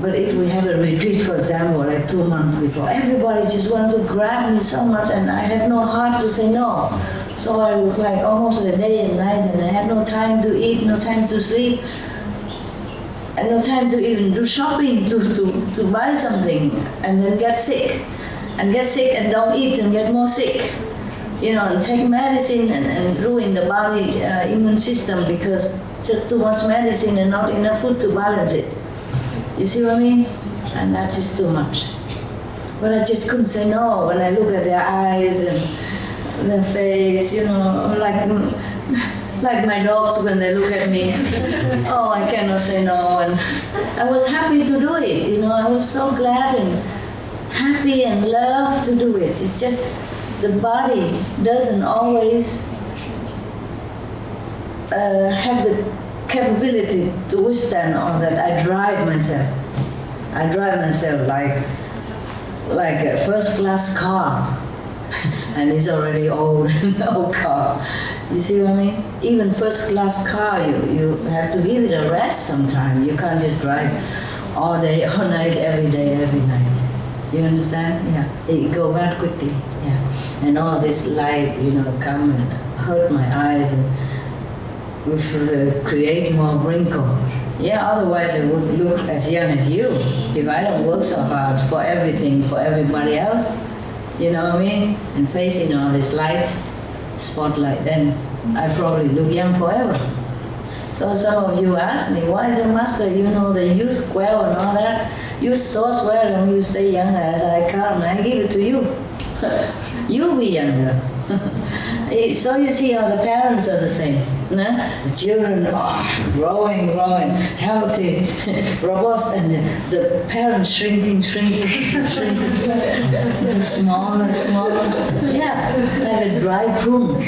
But if we have a retreat, for example, like 2 months before, everybody just wants to grab me so much and I have no heart to say no. So I would like almost a day and night and I had no time to eat, no time to sleep, and no time to even do shopping, to buy something, and then get sick. And don't eat and get more sick. And take medicine and ruin the body immune system because just too much medicine and not enough food to balance it. You see what I mean? And that is too much. But I just couldn't say no when I look at face, like my dogs when they look at me. Oh, I cannot say no. And I was happy to do it, I was so glad and happy and love to do it. It's just the body doesn't always have the capability to withstand all that. I drive myself like a first-class car, and it's already old car. You see what I mean? Even first-class car, you have to give it a rest sometime. You can't just drive all day, all night, every day, every night. You understand? Yeah. It go bad quickly. Yeah. And all this light, come and hurt my eyes and create more wrinkles. Yeah, otherwise I would look as young as you if I don't work so hard for everything, for everybody else. You know what I mean? And facing all this light, spotlight, then I probably look young forever. So some of you ask me, why the master, the youth well and all that, you so well and you stay young as I can, I give it to you. You'll be younger. So you see how the parents are the same. No? The children are growing, healthy, robust, and the parents shrinking, smaller. Yeah, like a dry plum,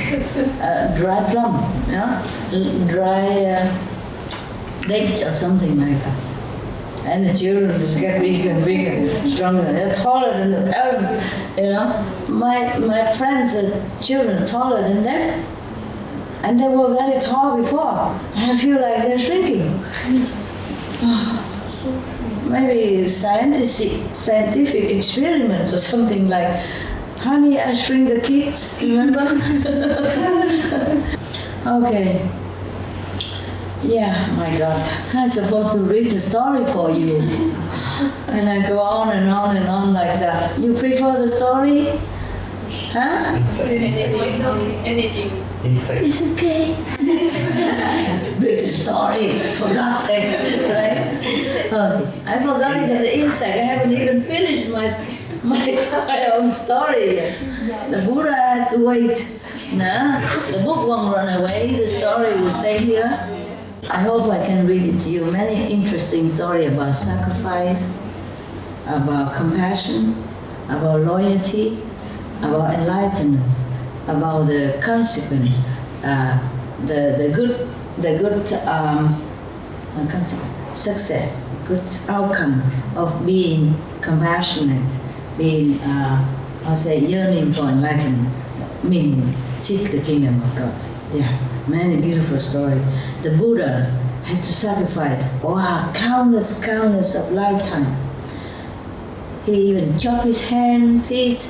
dry dates or something like that. And the children just get bigger and bigger, stronger. They're taller than the parents, My friends' children are taller than them. And they were very tall before. And I feel like they're shrinking. Maybe scientific experiment or something like, honey, I shrink the kids, remember? Okay. Yeah, my God. I'm supposed to read the story for you. And I go on and on and on like that. You prefer the story? Huh? Anything. It's okay. Read the story, for God's sake, right? I forgot the insect. I haven't even finished my own story yet. The Buddha has to wait. Nah, the book won't run away. The story will stay here. I hope I can read it to you. Many interesting stories about sacrifice, about compassion, about loyalty, about enlightenment, about the consequence, the good success, good outcome of being compassionate, being yearning for enlightenment, meaning seek the kingdom of God. Yeah, many beautiful stories. The Buddhas had to sacrifice, countless of lifetime. He even chopped his hand, feet,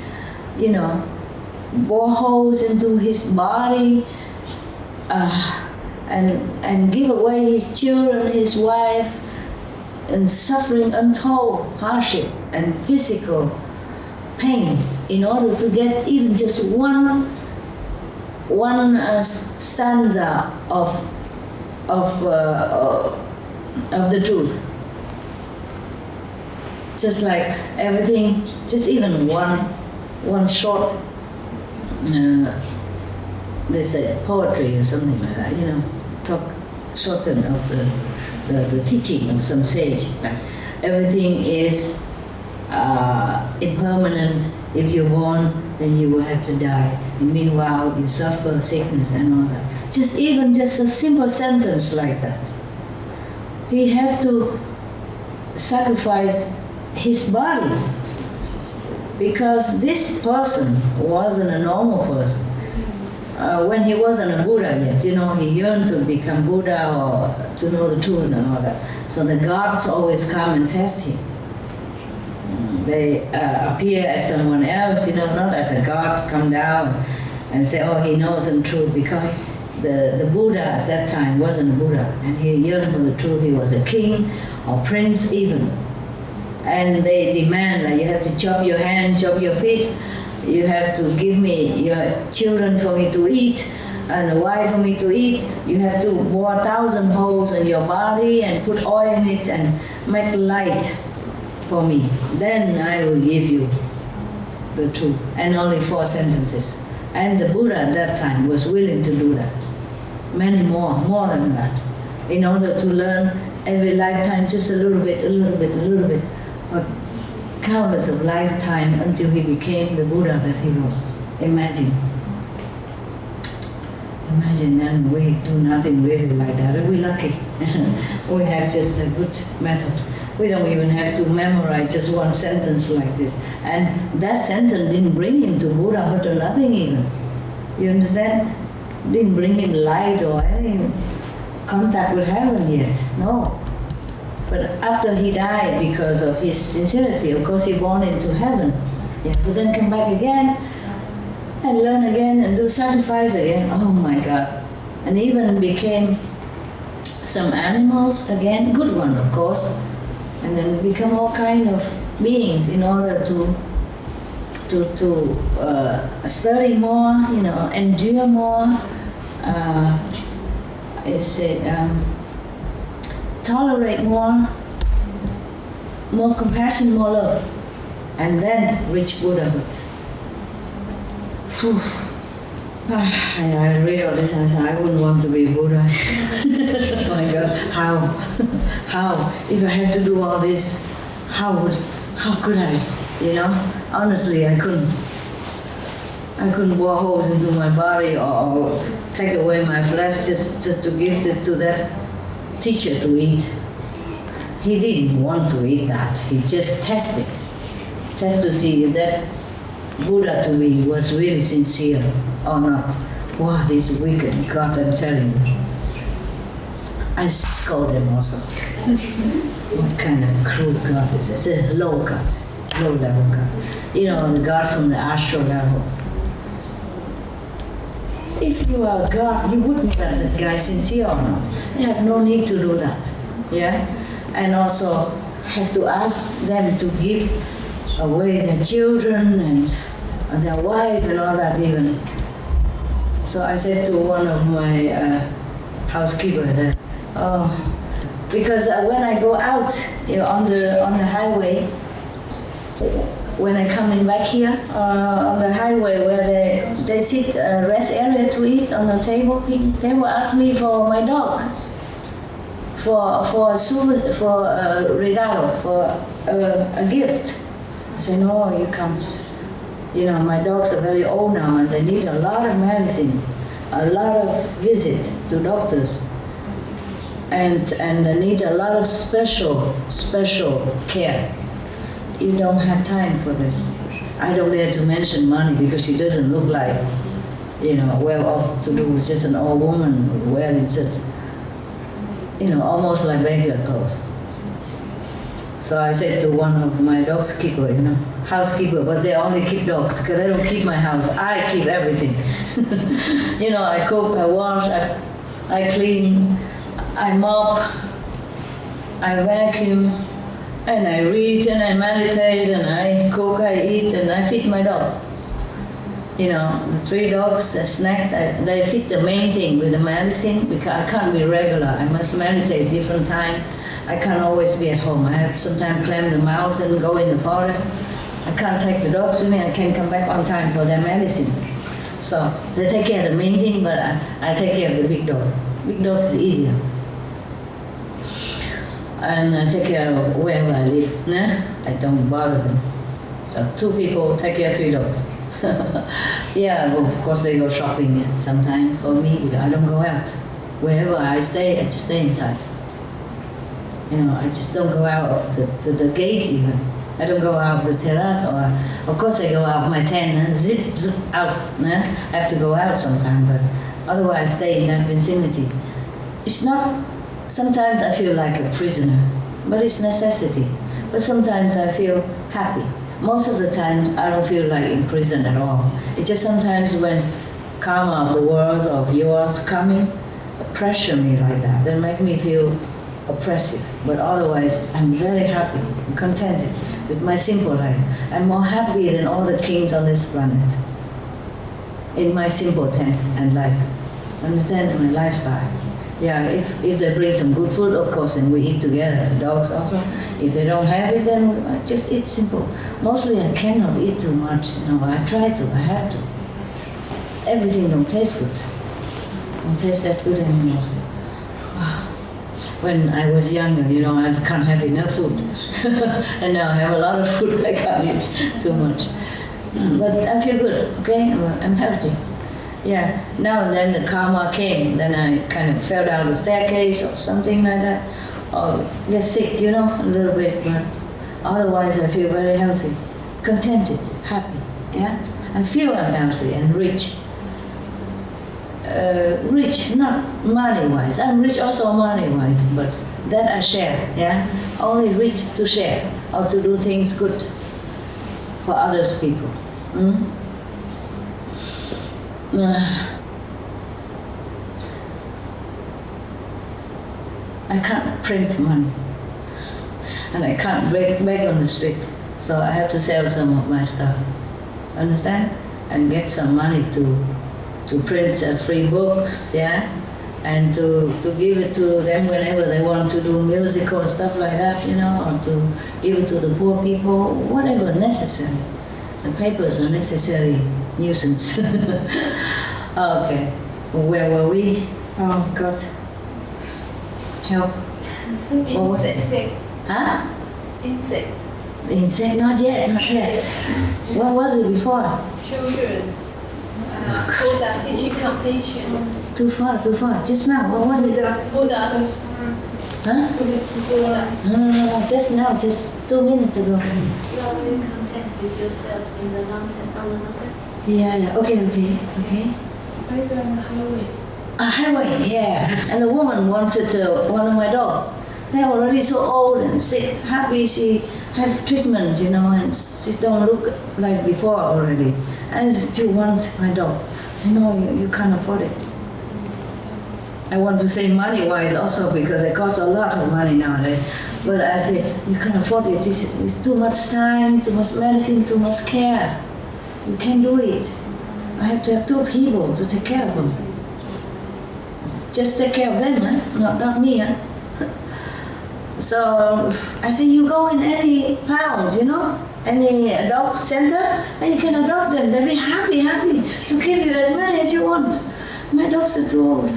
bore holes into his body, and give away his children, his wife, and suffering untold hardship and physical pain in order to get even just one stanza of the truth. Just like everything, just even one short, they say poetry or something like that, talk shorten of the teaching of some sage. Everything is impermanent. If you're born, then you will have to die. And meanwhile, you suffer sickness and all that. Just a simple sentence like that. He had to sacrifice his body because this person wasn't a normal person. When he wasn't a Buddha yet, he yearned to become Buddha or to know the truth and all that. So the gods always come and test him. They appear as someone else, not as a god, come down and say, oh, he knows the truth, because the Buddha at that time wasn't a Buddha, and he yearned for the truth. He was a king or prince even. And they demand, like, you have to chop your hand, chop your feet, you have to give me your children for me to eat, and a wife for me to eat. You have to bore 1,000 holes in your body and put oil in it and make light for me. Then I will give you the truth. And only 4 sentences. And the Buddha at that time was willing to do that. Many more than that, in order to learn every lifetime just a little bit, but countless of lifetime until he became the Buddha that he was. Imagine, and we do nothing really like that. We're lucky. We have just a good method. We don't even have to memorize just one sentence like this. And that sentence didn't bring him to Buddhahood or nothing even. You understand? Didn't bring him light or any contact with heaven yet. No. But after he died, because of his sincerity, of course he born into heaven. Yeah, but then come back again and learn again and do sacrifice again. Oh my God. And even became some animals again, good one of course. And then become all kind of beings in order to study more, endure more, tolerate more compassion, more love, and then reach Buddhahood. Phew. I read all this and I said, I wouldn't want to be Buddha. Oh my God, how? If I had to do all this, how could I? Honestly, I couldn't bore holes into my body or take away my flesh just to give it to that teacher to eat. He didn't want to eat that. He just tested to see if that Buddha to me was really sincere or not. Wow, this wicked God, I'm telling you. I scold him also. What kind of cruel God is this? It's a low God, low level God. The God from the astral level. If you are God, you wouldn't let that guy sincere or not. You have no need to do that. Yeah? And also have to ask them to give away their children and their wife and all that even. So I said to one of my housekeeper that, because when I go out on the highway, when I coming back here on the highway where they sit rest area to eat on the table, people ask me for my dog, for a regalo, for a gift. I say, no, you can't. My dogs are very old now and they need a lot of medicine, a lot of visit to doctors, and they need a lot of special care. You don't have time for this. I don't dare to mention money because she doesn't look like, well off to do. It's just an old woman wearing just, almost like regular clothes. So I said to one of my dog's keeper, housekeeper, but they only keep dogs because I don't keep my house. I keep everything. I cook, I wash, I clean, I mop, I vacuum, and I read and I meditate and I cook, I eat, and I feed my dog. The 3 dogs, snacks, they feed the main thing with the medicine because I can't be regular. I must meditate different time. I can't always be at home. I have sometimes climb the mountain, go in the forest. I can't take the dogs with me. I can't come back on time for their medicine. So they take care of the main thing, but I take care of the big dog. Big dog is easier. And I take care of wherever I live. I don't bother them. So 2 people take care of 3 dogs. Yeah, well, of course they go shopping sometimes for me because I don't go out. Wherever I stay, I just stay inside. I just don't go out of the gate even. I don't go out of the terrace, or of course I go out of my tent and zip out. I have to go out sometime, but otherwise I stay in that vicinity. It's not, sometimes I feel like a prisoner, but it's necessity. But sometimes I feel happy. Most of the time I don't feel like in prison at all. It's just sometimes when karma of the world of yours coming, pressure me like that, then make me feel oppressive. But otherwise, I'm very happy, contented with my simple life. I'm more happy than all the kings on this planet in my simple tent and life. Understand my lifestyle. Yeah, if they bring some good food, of course, then we eat together. The dogs also. If they don't have it, then I just eat simple. Mostly I cannot eat too much. I try to, I have to. everything don't taste good. Don't taste that good anymore. When I was younger, I can't have enough food. And now I have a lot of food, I can't eat too much. But I feel good, okay? I'm healthy. Yeah, now and then the karma came, then I kind of fell down the staircase or something like that. Or get sick, a little bit, but otherwise I feel very healthy, contented, happy, yeah? I feel I'm healthy and rich. Rich, not money-wise. I'm rich also money-wise, but that I share, yeah? Only rich to share or to do things good for others people. I can't print money, and I can't beg on the street, so I have to sell some of my stuff, understand? And get some money to print free books, yeah? And to give it to them whenever they want to do musical and stuff like that, or to give it to the poor people, whatever necessary. The papers are necessary nuisance. Okay, where were we? Oh God. Help. Insect. Huh? Insect. Insect? Not yet. What was it before? Children. Buddha teaching completion. Too far. Just now, what was it? Buddha. Huh? Buddha. No, just now, just 2 minutes ago. You are very content with yourself in the mountain, on the mountain? Yeah, okay. Are you on the highway? A highway, yeah. And the woman wanted one of my dog. They're already so old and sick, happy she have treatment, and she don't look like before already. And she still want my dog. I say, no, you can't afford it. I want to say money-wise also because it costs a lot of money nowadays. But I say, you can't afford it. It's too much time, too much medicine, too much care. You can't do it. I have to have 2 people to take care of them. Just take care of them, not me. So I say, you go in any pounds, any dog center, and you can adopt them. They'll be happy to give you as many as you want. My dogs are too old.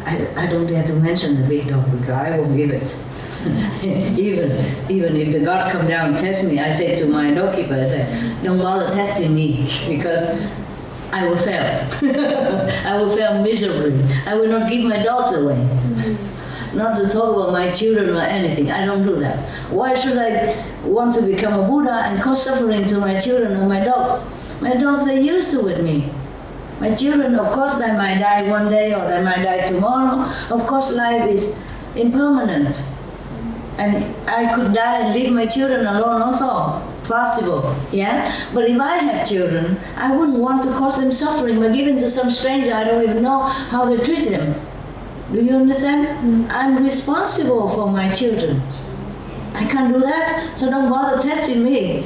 I don't dare to mention the big dog because I won't give it. even if the God come down and test me, I say to my dog keeper, I say, don't bother testing me because I will fail. I will fail miserably. I will not give my dogs away. Not to talk about my children or anything. I don't do that. Why should I want to become a Buddha and cause suffering to my children or my dogs? My dogs are used to with me. My children, of course, they might die one day or they might die tomorrow. Of course, life is impermanent. And I could die and leave my children alone also. Possible, yeah? But if I have children, I wouldn't want to cause them suffering by giving to some stranger I don't even know how they treat them. Do you understand? I'm responsible for my children. I can't do that, so don't bother testing me.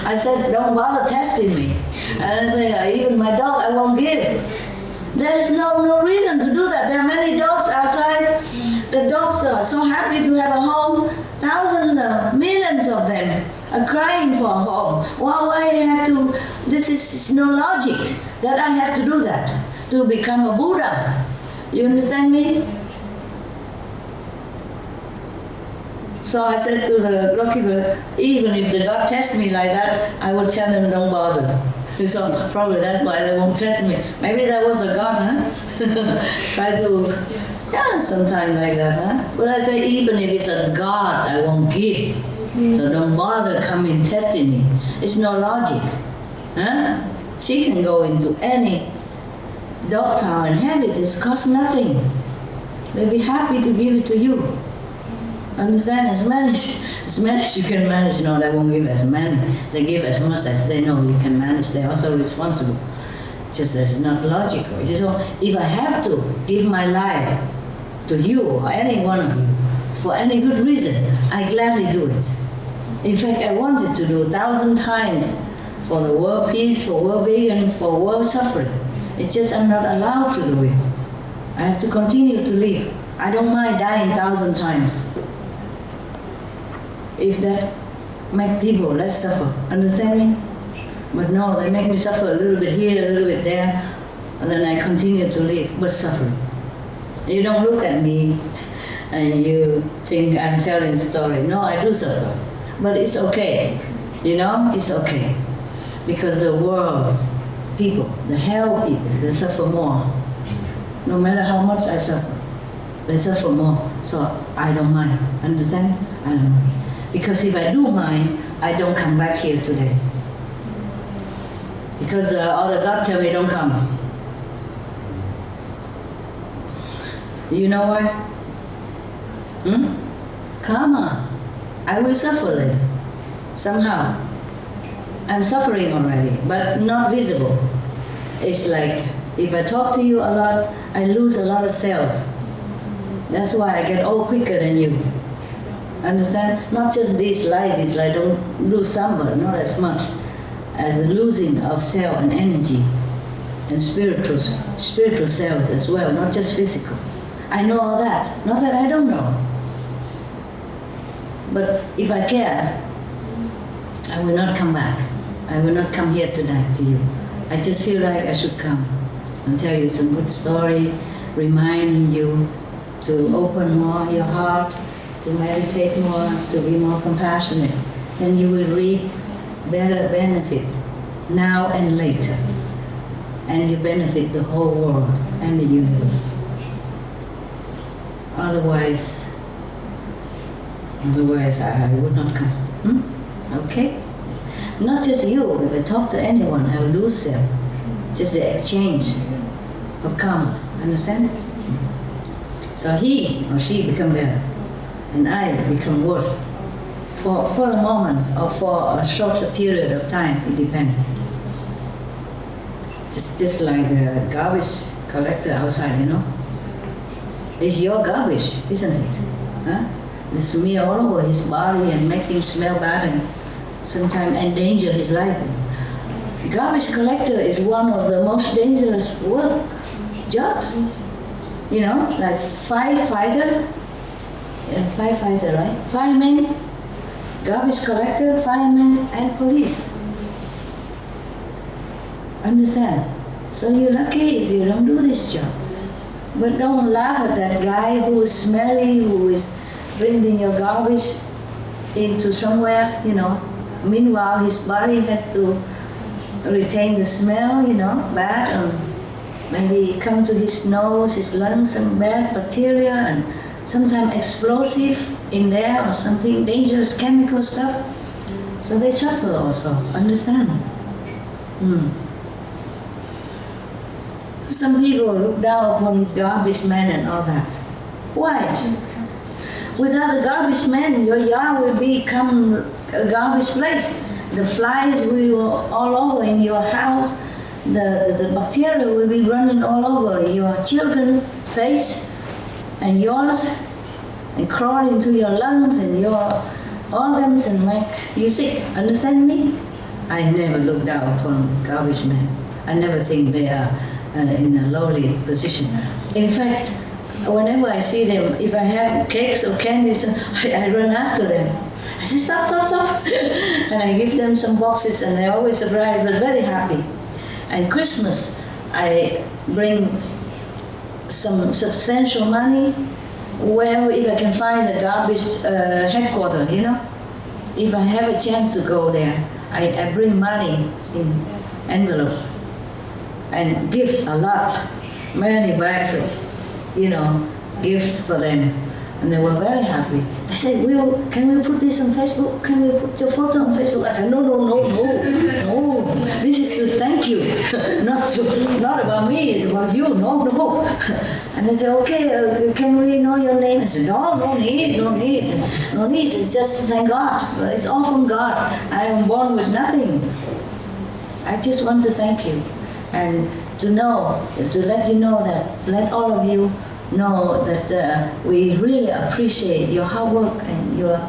I said, don't bother testing me. And I say, even my dog I won't give. There's no reason to do that. There are many dogs outside. The dogs are so happy to have a home. Thousands, millions of them are crying for a home. Why I have to, this is no logic that I have to do that, to become a Buddha. You understand me? So I said to the doorkeeper, even if the God tests me like that, I will tell them don't bother. So probably that's why they won't test me. Maybe there was a God, huh? Try to, yeah, sometime like that, huh? But I say, even if it's a God, I won't give. So don't bother coming testing me. It's no logic, huh? She can go into any dog pound and have it. It costs nothing. They'll be happy to give it to you. Understand? As many as you can manage. No, they won't give as many. They give as much as they know you can manage. They're also responsible. Just that's not logical. Just if I have to give my life to you or any one of you for any good reason, I gladly do it. In fact, I wanted to do 1,000 times for the world peace, for world vegan, for world suffering. It's just I'm not allowed to do it. I have to continue to live. I don't mind dying 1,000 times. If that make people less suffer, understand me? But no, they make me suffer a little bit here, a little bit there. And then I continue to live, but suffering. You don't look at me and you think I'm telling a story. No, I do suffer. But it's okay. You know, it's okay. Because the world, people, the hell people, they suffer more. No matter how much I suffer, they suffer more. So I don't mind. Understand? I don't mind. Because if I do mind, I don't come back here today. Because the other God tell me don't come. You know why? Karma. I will suffer later. Somehow. I'm suffering already, but not visible. It's like, if I talk to you a lot, I lose a lot of cells. That's why I get old quicker than you. Understand? Not just this light, don't lose some, but not as much as the losing of cell and energy and spiritual cells as well, not just physical. I know all that. Not that I don't know. But if I care, I will not come back. I will not come here tonight to you. I just feel like I should come and tell you some good story, reminding you to open more your heart, to meditate more, to be more compassionate. Then you will reap better benefit now and later. And you benefit the whole world and the universe. Otherwise I would not come. Okay? Not just you, if I talk to anyone, I will lose them. Just the exchange of karma. Understand? So he or she become better, and I become worse. For the moment, or for a shorter period of time, it depends. Just like a garbage collector outside, you know. It's your garbage, isn't it? Huh? They smear all over his body and make him smell bad and sometimes endanger his life. Garbage collector is one of the most dangerous jobs. You know, like firefighter, right? Fireman, garbage collector, fireman, and police. Understand? So you're lucky if you don't do this job. But don't laugh at that guy who is smelly, who is bringing your garbage into somewhere, you know. Meanwhile, his body has to retain the smell, you know, bad, and maybe come to his nose, his lungs, some bad bacteria, and sometimes explosive in there, or something dangerous chemical stuff. So they suffer also, understand? Some people look down upon garbage men and all that. Why? Without the garbage man, your yard will become a garbage place. The flies will all over in your house. The bacteria will be running all over your children's face and yours, and crawl into your lungs and your organs and make you sick. Understand me? I never look down upon garbage men. I never think they are in a lowly position. In fact, whenever I see them, if I have cakes or candies, I run after them. I say, stop, stop, stop. And I give them some boxes, and they're always surprised, but very happy. And Christmas, I bring some substantial money, where if I can find the garbage headquarters, you know. If I have a chance to go there, I bring money in envelope and gift a lot, many bags of, you know, gifts for them. And they were very happy. They said, can we put this on Facebook? Can we put your photo on Facebook? I said, no. This is to thank you. Not about me, it's about you. No. And they said, okay, can we know your name? I said, no need. It's just thank God. It's all from God. I am born with nothing. I just want to thank you. And to let you know that, to let all of you know that we really appreciate your hard work and your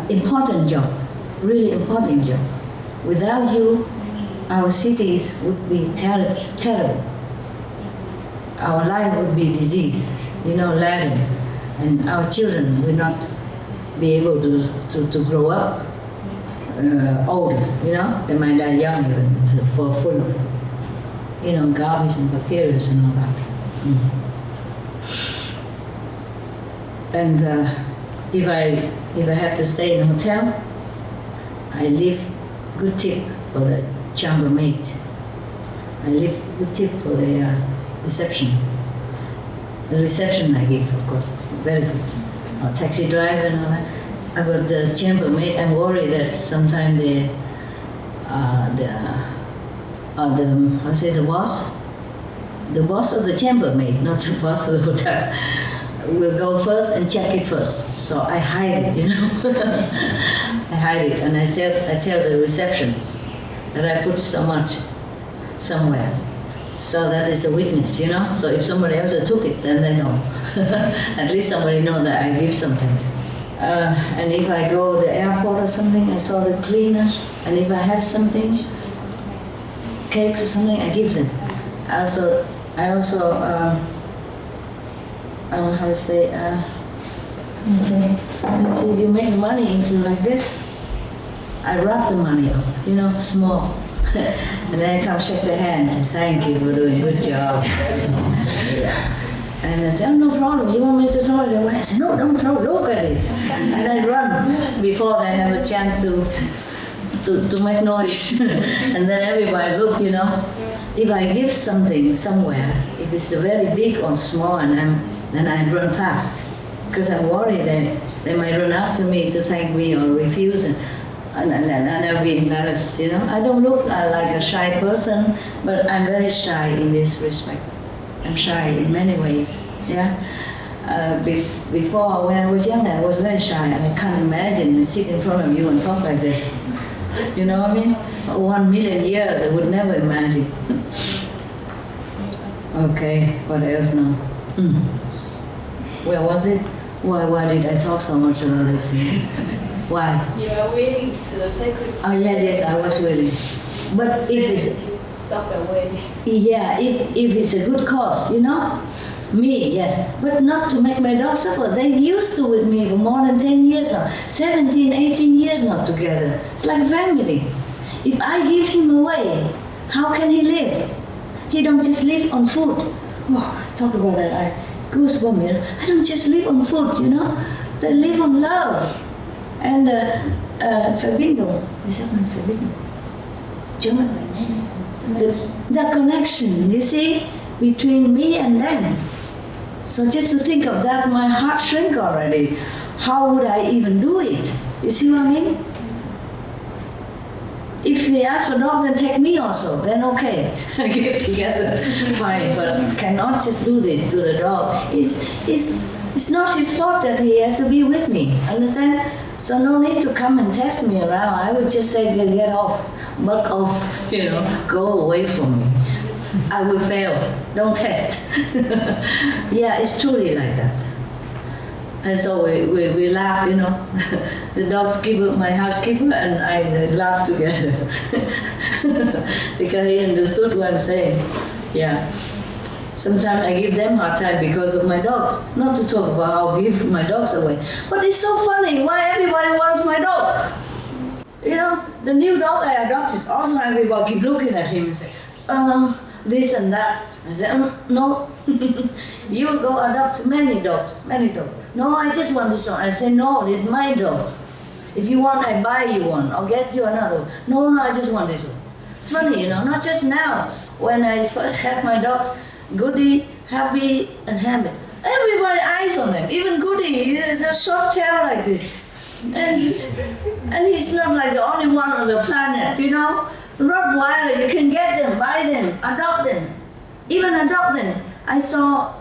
important job, really important job. Without you, our cities would be terrible. Our life would be disease, laden, and our children will not be able to grow up old, they might die young even, so full of garbage and bacteria and all that. And if I have to stay in a hotel, I leave good tip for the chambermaid. I leave good tip for the reception. The reception I give, of course, very good. Or taxi driver and all that. About the chambermaid, I'm worried that sometimes the boss of the chambermaid, not the boss of the hotel, will go first and check it first. So I hide it, I hide it, and I tell the receptionist that I put so much somewhere. So that is a witness, So if somebody else took it, then they know. At least somebody knows that I give something. And if I go to the airport or something, I saw the cleaner, and if I have something, cakes or something, I give them. I also, how to say, you make money into like this. I wrap the money up, small. And then I come shake their hands and thank you for doing a good job. And I say, oh, no problem, you want me to throw it away? I say, no, don't throw, look at it. And I run before they have a chance to make noise. And then everybody look, If I give something somewhere, if it's very big or small, then I run fast. Because I'm worried that they might run after me to thank me or refuse. And I'll be embarrassed, I don't look like a shy person, but I'm very shy in this respect. I'm shy in many ways, Before, when I was younger, I was very shy. I can't imagine sit in front of you and talk like this. You know what I mean? 1 million years, I would never imagine. Okay, what else now? Where was it? Why did I talk so much about this thing? Why? You are willing to sacred. Oh yes, I was willing. But if it's Dog away. if it's a good cause, me, yes, but not to make my dog suffer. They used to with me for more than 10 years now, 17, 18 years now together. It's like family. If I give him away, how can he live? He don't just live on food. Oh, talk about that, I goosebumps. I don't just live on food, They live on love. And Verbindung, is that my Verbindung? German. The connection, you see, between me and them. So just to think of that, my heart shrink already. How would I even do it? You see what I mean? If they ask for dog, then take me also. Then okay, get together, fine. But cannot just do this to the dog. It's not his fault that he has to be with me. Understand? So no need to come and test me around. I would just say, get off, buck off, go away from me. I will fail. Don't test. Yeah, it's truly like that. And so we laugh, The dogs keeper, my housekeeper, and I laugh together. Because he understood what I'm saying. Yeah. Sometimes I give them hard time because of my dogs. Not to talk about how I give my dogs away. But it's so funny why everybody wants my dog. The new dog I adopted, also everybody keep looking at him and say, this and that. I said, no. You go adopt many dogs. No, I just want this one. I say, no, this is my dog. If you want, I buy you one or get you another one. No, I just want this one. It's funny, not just now. When I first had my dog, Goody, Happy, and Hamid. Everybody eyes on them. Even Goody, he has a short tail like this. And he's not like the only one on the planet, Rottweiler, you can get them, buy them, adopt them. Even adopt them. I saw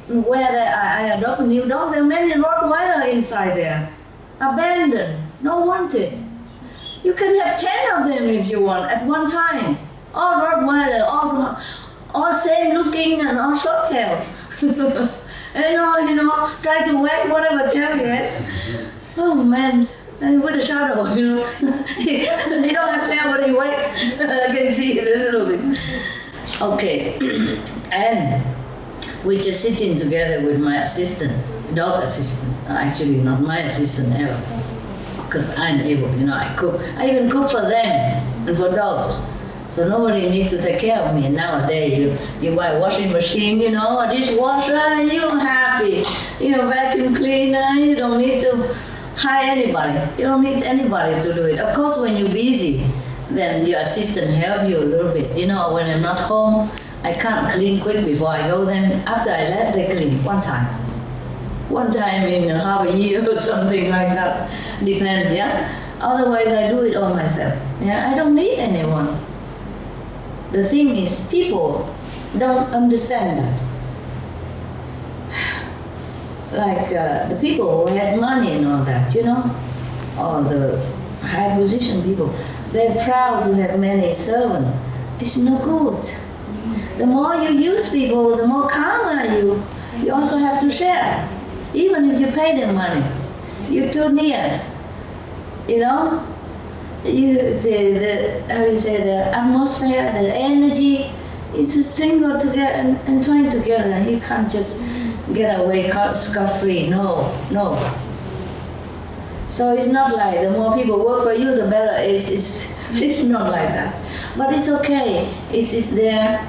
where I adopt a new dog, there are many Rottweiler inside there. Abandoned, no wanted. You can have 10 of them if you want at one time. All Rottweiler, all same looking and all short tail. Try to wag whatever tail he has. Oh man, and with a shadow, He don't have tail, but he wags. I can see it a little bit. Okay, and we're just sitting together with my assistant, dog assistant. Actually, not my assistant ever, because I'm able, I cook. I even cook for them and for dogs. So So nobody needs to take care of me. Nowadays, you buy a washing machine, you know, a dishwasher, and you're happy. You know, vacuum cleaner, you don't need to hire anybody. You don't need anybody to do it. Of course, when you're busy, then your assistant help you a little bit. You know, when I'm not home, I can't clean quick before I go. Then after I left, they clean one time. One time in half a year or something like that. Depends, yeah? Otherwise, I do it all myself. Yeah, I don't need anyone. The thing is, people don't understand that. Like the people who has money and all that, you know, or the high position people, they're proud to have many servants. It's no good. The more you use people, the more calmer you. You also have to share. Even if you pay them money, you're too near. You know, how you say, the atmosphere, the energy, it's just tangled together and twined together. You can't just get away scot-free. No. So it's not like the more people work for you, the better. It's not like that. But it's okay. It's their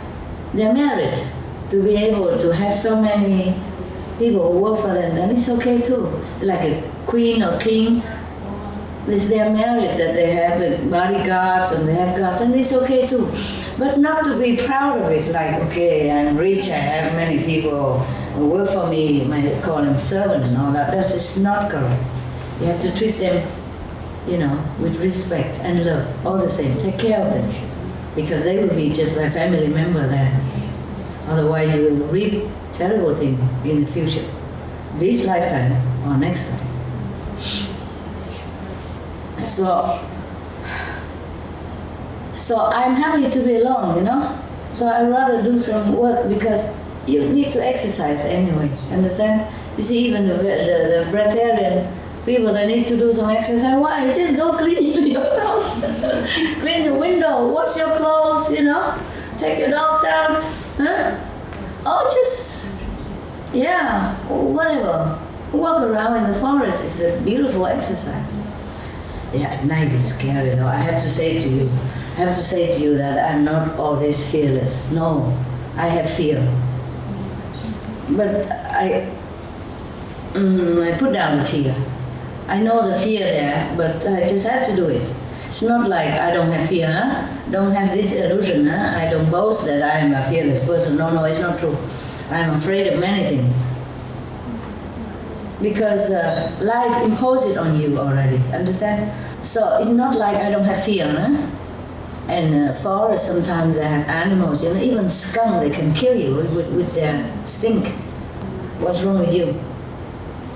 merit to be able to have so many people who work for them, and it's okay too. Like a queen or king, it's their merit that they have the bodyguards and they have guards, and it's okay too. But not to be proud of it, like, okay, I'm rich, I have many people who work for me, I call them servant and all that. That's just not correct. You have to treat them, you know, with respect and love, all the same. Take care of them, because they will be just like family member then. Otherwise, you will reap terrible things in the future, this lifetime or next time. So I'm happy to be alone, you know. So I'd rather do some work, because you need to exercise anyway. Understand? You see, even the breatharian people, they need to do some exercise. Why? You just go clean your house, clean the window, wash your clothes, you know, take your dogs out, huh? Or just, yeah, whatever. Walk around in the forest is a beautiful exercise. Yeah, at night it's scary though. I have to say to you that I'm not always fearless. No, I have fear. But I put down the fear. I know the fear there, but I just have to do it. It's not like I don't have fear, huh? Don't have this illusion, huh? I don't boast that I am a fearless person. No, it's not true. I'm afraid of many things. Because life imposes it on you already, understand? So it's not like I don't have fear, huh? And forests, sometimes they have animals, you know, even skunk, they can kill you with their stink. What's wrong with you?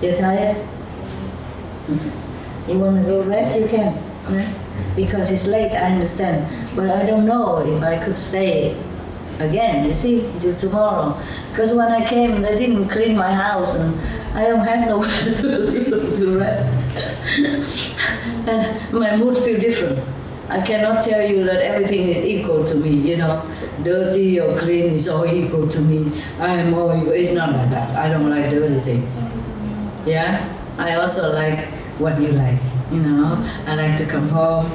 You're tired? You want to go rest? You can. Right? Because it's late, I understand. But I don't know if I could stay again, you see, till tomorrow. Because when I came, they didn't clean my house, and I don't have nowhere to rest. And my mood feels different. I cannot tell you that everything is equal to me, you know. Dirty or clean is all equal to me. I am all equal. It's not like that. I don't like dirty things. Yeah? I also like what you like, you know. I like to come home,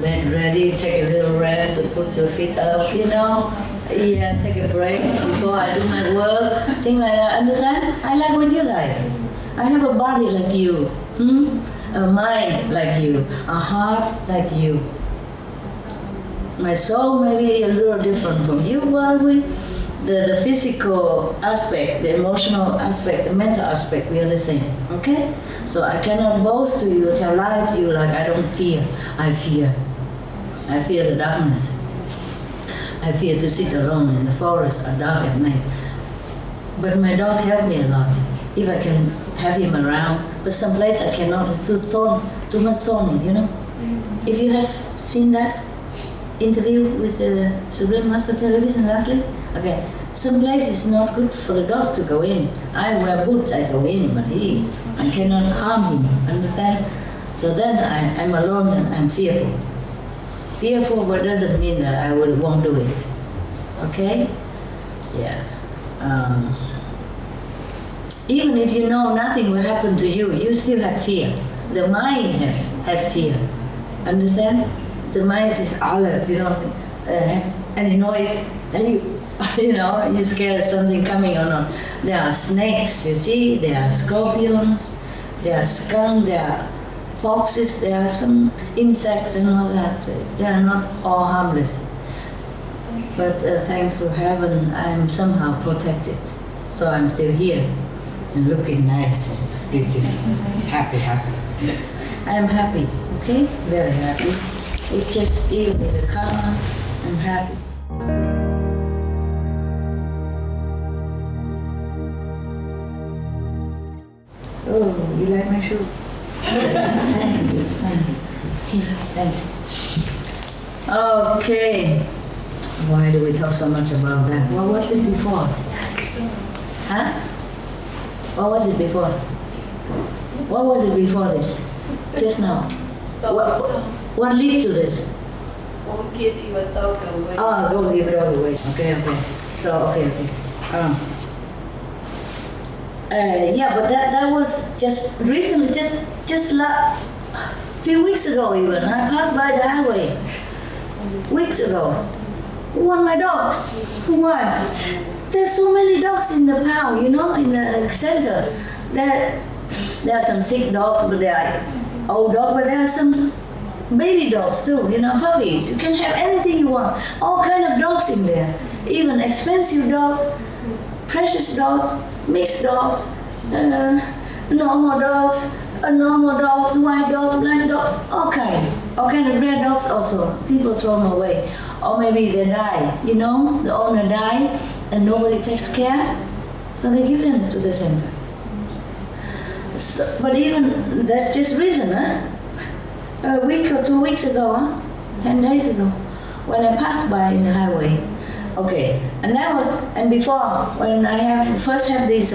bed ready, take a little rest, put your feet up, you know. Yeah, take a break before I do my work, things like that. Understand? I like what you like. I have a body like you, a mind like you, a heart like you. My soul may be a little different from you, but the physical aspect, the emotional aspect, the mental aspect, we are the same, okay? So I cannot boast to you, tell lie to you like I don't fear. I fear. I fear the darkness. I fear to sit alone in the forest at dark at night. But my dog helped me a lot. If I can have him around, but someplace I cannot, it's too much thorny, you know? If you have seen that interview with the Supreme Master Television lastly, okay, someplace is not good for the dog to go in. I wear boots, I go in, but I cannot harm him, understand? So then I'm alone and I'm fearful. Fearful, but doesn't mean that I won't do it. Okay? Yeah. Even if you know nothing will happen to you, you still have fear. The mind has fear. Understand? The mind is alert, you know. have any noise, then you, you scared something coming or not. There are snakes, you see, there are scorpions, there are skunk, there are foxes, there are some insects and all that. They are not all harmless. But thanks to heaven, I'm somehow protected. So I'm still here and looking nice and beautiful. Happy. I am happy, okay? Very happy. It's just even in the car, I'm happy. Oh, you like my shoe? Thank you. Thank you. Okay. Why do we talk so much about that? What was it before? Huh? What was it before? What was it before this? Just now. What led to this? Won't give you a dog away. Oh, go give it all away. Okay. So, okay. Yeah, but that was just recently, just a few weeks ago even. I passed by the highway. Weeks ago. Who want my dog? Why? There's so many dogs in the pound, in the center. There are some sick dogs, but they are old dogs, but there are some baby dogs too, puppies. You can have anything you want. All kind of dogs in there. Even expensive dogs, precious dogs, mixed dogs, normal dogs, white dogs, black dogs, all kind of rare dogs also. People throw them away. Or maybe they die, the owner died and nobody takes care, so they give them to the center. So, but even, that's just reason, a week or 2 weeks ago, 10 days ago, when I passed by in the highway. Okay, and before, when I first have these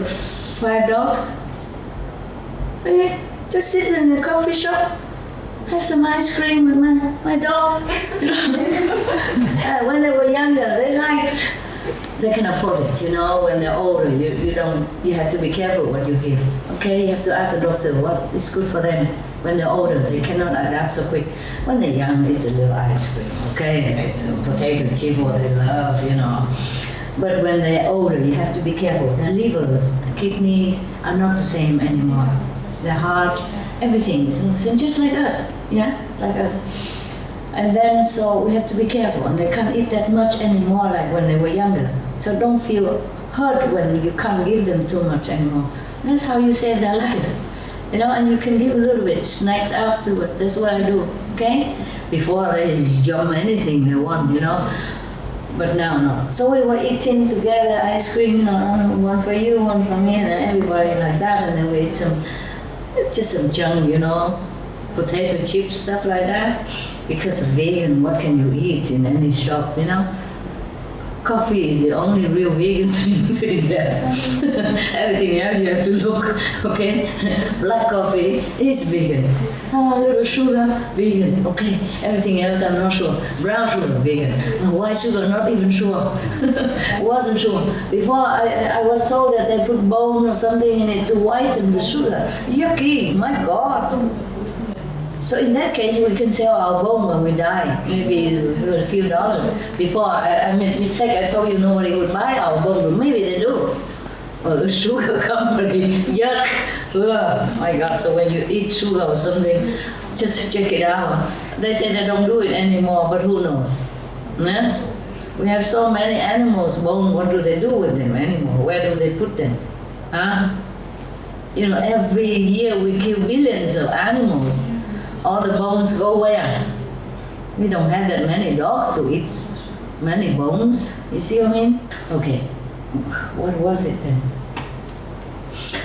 5 dogs, I just sit in the coffee shop, have some ice cream with my dog. When they were younger, they can afford it, when they're older, you have to be careful what you give, okay? You have to ask the doctor what is good for them. When they're older, they cannot adapt so quick. When they're young, it's a little ice cream, okay? And it's a potato chip, what they love, But when they're older, you have to be careful. Their livers, kidneys are not the same anymore. Their heart, everything is not the same, just like us, like us. And then, so we have to be careful, and they can't eat that much anymore like when they were younger. So don't feel hurt when you can't give them too much anymore. That's how you save their life, and you can give a little bit, snacks afterward. That's what I do, okay? Before they jump anything they want, But now, no. So we were eating together, ice cream, one for you, one for me, and everybody like that, and then we eat just some junk, potato chips, stuff like that. Because of vegan, what can you eat in any shop, Coffee is the only real vegan thing in there. Everything else you have to look, okay? Black coffee is vegan. A little sugar, vegan, okay. Everything else I'm not sure. Brown sugar, vegan. White sugar, not even sure. Wasn't sure. Before I was told that they put bone or something in it to whiten the sugar. Yucky, my God. So in that case, we can sell our bone when we die, maybe a few dollars. Before, I made mistake, I told you nobody would buy our bone, but maybe they do. Or the sugar company, yuck. Oh my God, so when you eat sugar or something, just check it out. They say they don't do it anymore, but who knows? Yeah? We have so many animals, bone, what do they do with them anymore? Where do they put them? Huh? Every year we kill billions of animals. All the bones go where? We don't have that many dogs to eat many bones. You see what I mean? Okay. What was it then?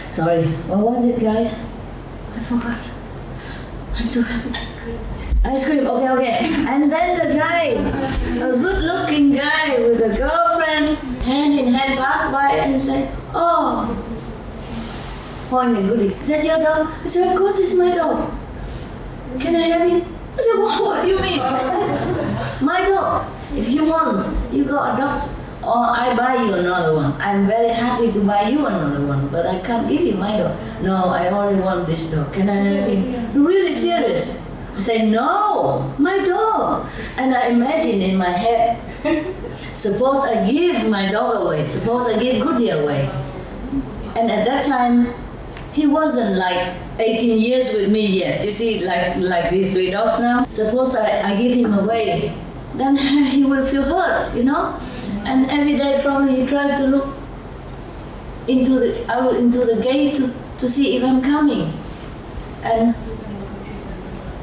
Sorry. What was it, guys? I forgot. I'm too happy. Ice cream. Okay. And then the guy, a good-looking guy with a girlfriend, hand in hand, passed by and said, "Oh, point and goodie. Is that your dog?" I said, "Of course, it's my dog. Can I have it?" I said, "What do you mean?" "My dog. If you want, you go adopt, or I buy you another one. I'm very happy to buy you another one, but I can't give you my dog." "No, I only want this dog. Can I have it?" "Really serious?" I say, no, my dog. And I imagine in my head, suppose I give my dog away, suppose I give Goody away. And at that time, he wasn't like 18 years with me yet. You see, like these 3 dogs now. Suppose I give him away, then he will feel hurt, you know? And every day probably he tries to look into the gate to see if I'm coming. And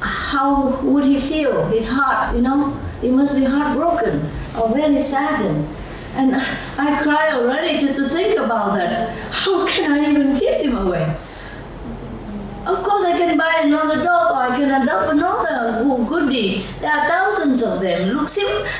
how would he feel? His heart, you know? He must be heartbroken or very saddened. And I cry already just to think about that. How can I even give him away? Of course I can buy another dog or I can adopt another Goody. There are thousands of them. Looks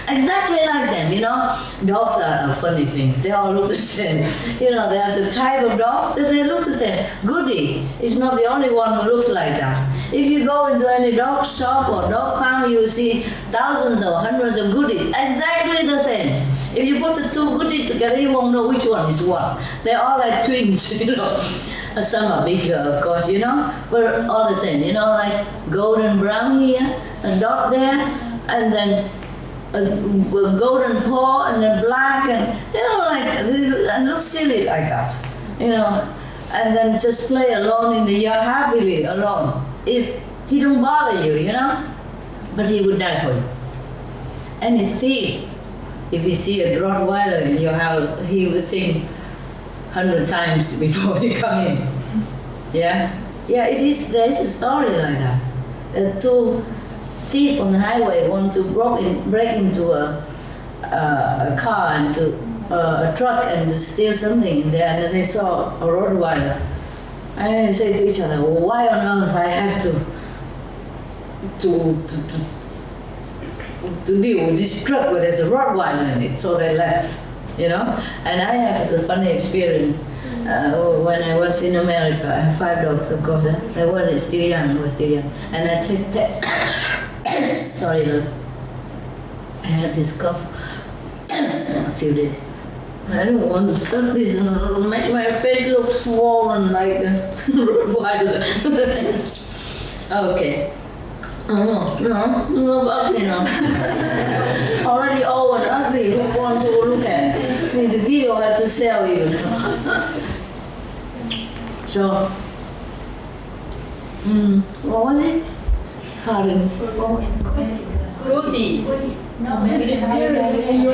exactly like them, you know. Dogs are a funny thing. They all look the same. You know, they are the type of dogs that they look the same. Goody is not the only one who looks like that. If you go into any dog shop or dog pound, you will see thousands or hundreds of Goodies. Exactly the same. If you put the 2 Goodies together, you won't know which one is what. They're all like twins, you know. Some are bigger, of course, you know, but all the same, you know, like golden brown here, a dot there, and then a golden paw, and then black, and, you know, like, and look silly like that, you know, and then just play alone in the yard, happily alone. If he don't bother you, you know, but he would die for you. Any thief, if he see a Rottweiler in your house, he would think 100 times before you come in. Yeah? Yeah, it is. There is a story like that. 2 thieves on the highway want to break into a car and to a truck and to steal something in there, and then they saw a Rottweiler. And then they say to each other, well, why on earth I have to deal with this truck where there's a Rottweiler in it? So they left. You know, and I have a funny experience when I was in America. I have 5 dogs, of course. I was still young, and I take that. Sorry, look. I had this cough a few days. I don't want to suck this and make my face look swollen like a Rottweiler. Okay. Oh, no, ugly now. Already old and ugly, who want to look at? I mean, the video has to sell you. So, what was it? Pardon. What was it? Goody. No, maybe USA.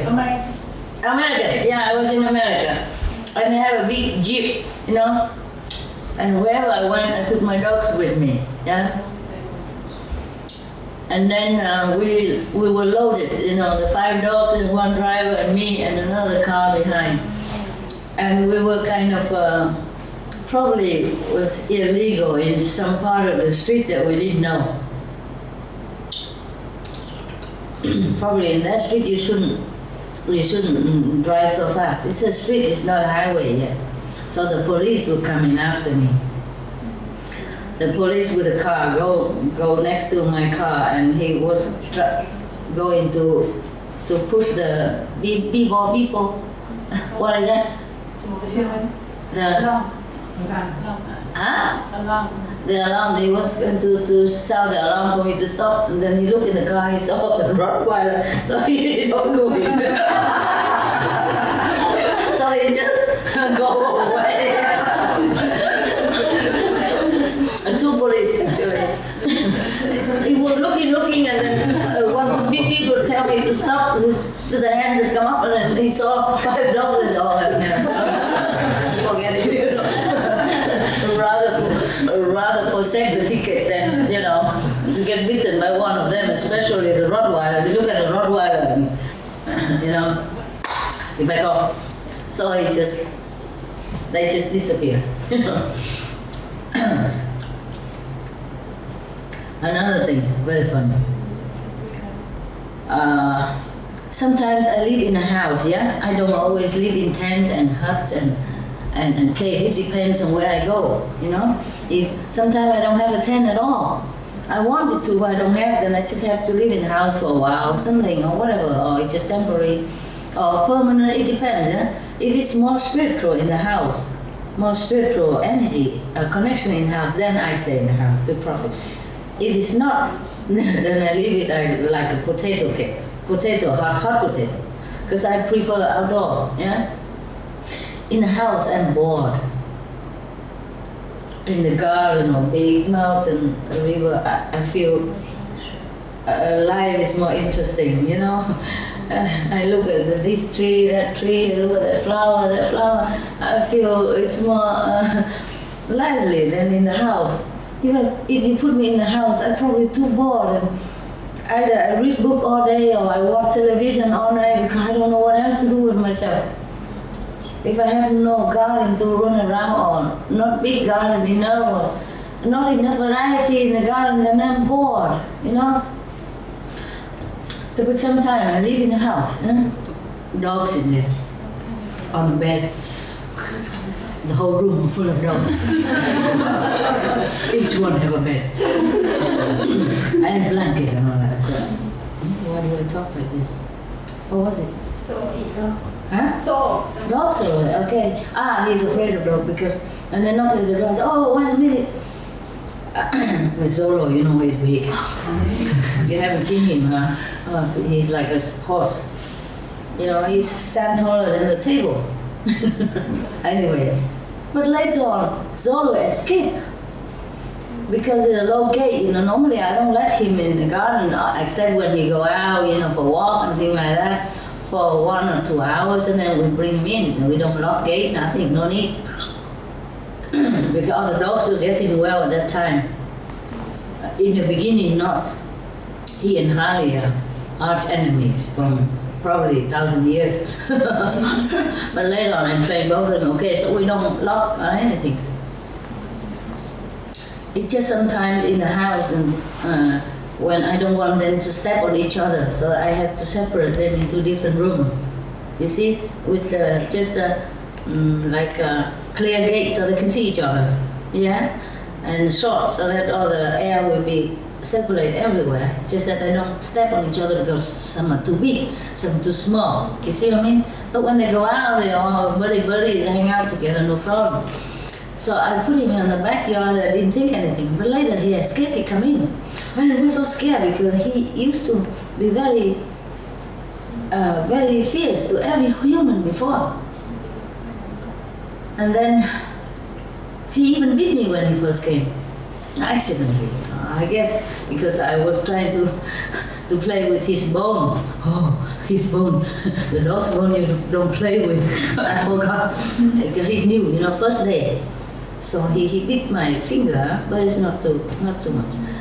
America. Yeah, I was in America. And I have a big Jeep, you know. And wherever I went, I took my dogs with me, yeah? And then we were loaded, you know, the 5 dogs and 1 driver and me and another car behind. And we were kind of, probably was illegal in some part of the street that we didn't know. Probably in that street you shouldn't drive so fast. It's a street, it's not a highway yet. So the police were coming after me. The police with a car go next to my car, and he was going to push the people. What is that? The alarm. He was going to sound the alarm for me to stop, and then he looked in the car. He saw the Rottweiler, so he don't do it. So he just go away. And 2 police actually. He was looking, and then one of the big people tell me to stop. So the hand just come up, and then he saw $5. Forget it, you know. Rather forsake the ticket than, you know, to get bitten by one of them, especially the Rottweiler. They look at the Rottweiler, and, you know, he back off. So they just disappear. Another thing is very funny. Sometimes I live in a house, yeah? I don't always live in tents and huts and cave. It depends on where I go, you know? Sometimes I don't have a tent at all. I wanted to, but I don't have, then I just have to live in a house for a while or something or whatever, or it's just temporary or permanent, it depends, yeah? If it's more spiritual in the house, more spiritual energy, a connection in the house, then I stay in the house to profit. If it's not, then I leave it like a potato cake, hot potatoes, because I prefer outdoor. Yeah. In the house, I'm bored. In the garden or big mountain, a river, I feel life is more interesting. You know. I look at this tree, that tree, I look at that flower, I feel it's more lively than in the house. Even if you put me in the house, I'm probably too bored. And either I read book all day or I watch television all night because I don't know what else to do with myself. If I have no garden to run around or not big garden enough or not enough variety in the garden, then I'm bored, you know. So but sometimes I live in the house, dogs in there, on beds, the whole room full of dogs. Each one have a bed. And blanket and all that, of course. Why do I talk like this? What was it? Huh? Dogs. Dogs are okay. He's afraid of dogs because, and they knock at the door, oh, wait a minute. With Zolo, you know he's big. You haven't seen him, huh? He's like a horse. You know, he stands taller than the table. Anyway, but later on, Zolo escaped because it's a low gate. You know, normally I don't let him in the garden except when we go out, you know, for a walk and things like that for 1 or 2 hours, and then we bring him in. We don't lock gate, nothing, no need. Because all the dogs will get in well at that time. In the beginning, not. He and Harley are arch enemies from probably 1,000 years. But later on, I trained both of them. Okay, so we don't lock or anything. It's just sometimes in the house, and when I don't want them to step on each other, so I have to separate them into different rooms. You see, with just like a clear gate so they can see each other. Yeah, and short so that all the air will be circulate everywhere. Just that they don't step on each other because some are too big, some too small. You see what I mean? But when they go out, they all buddies hang out together, no problem. So I put him in the backyard. I didn't think anything. But later he escaped. He come in, and I was so scared because he used to be very, very fierce to every human before. And then he even beat me when he first came, accidentally. I guess because I was trying to play with his bone. Oh, his bone. The dog's bone you don't play with. I forgot. He knew, you know, first day. So he bit my finger, but it's not too much.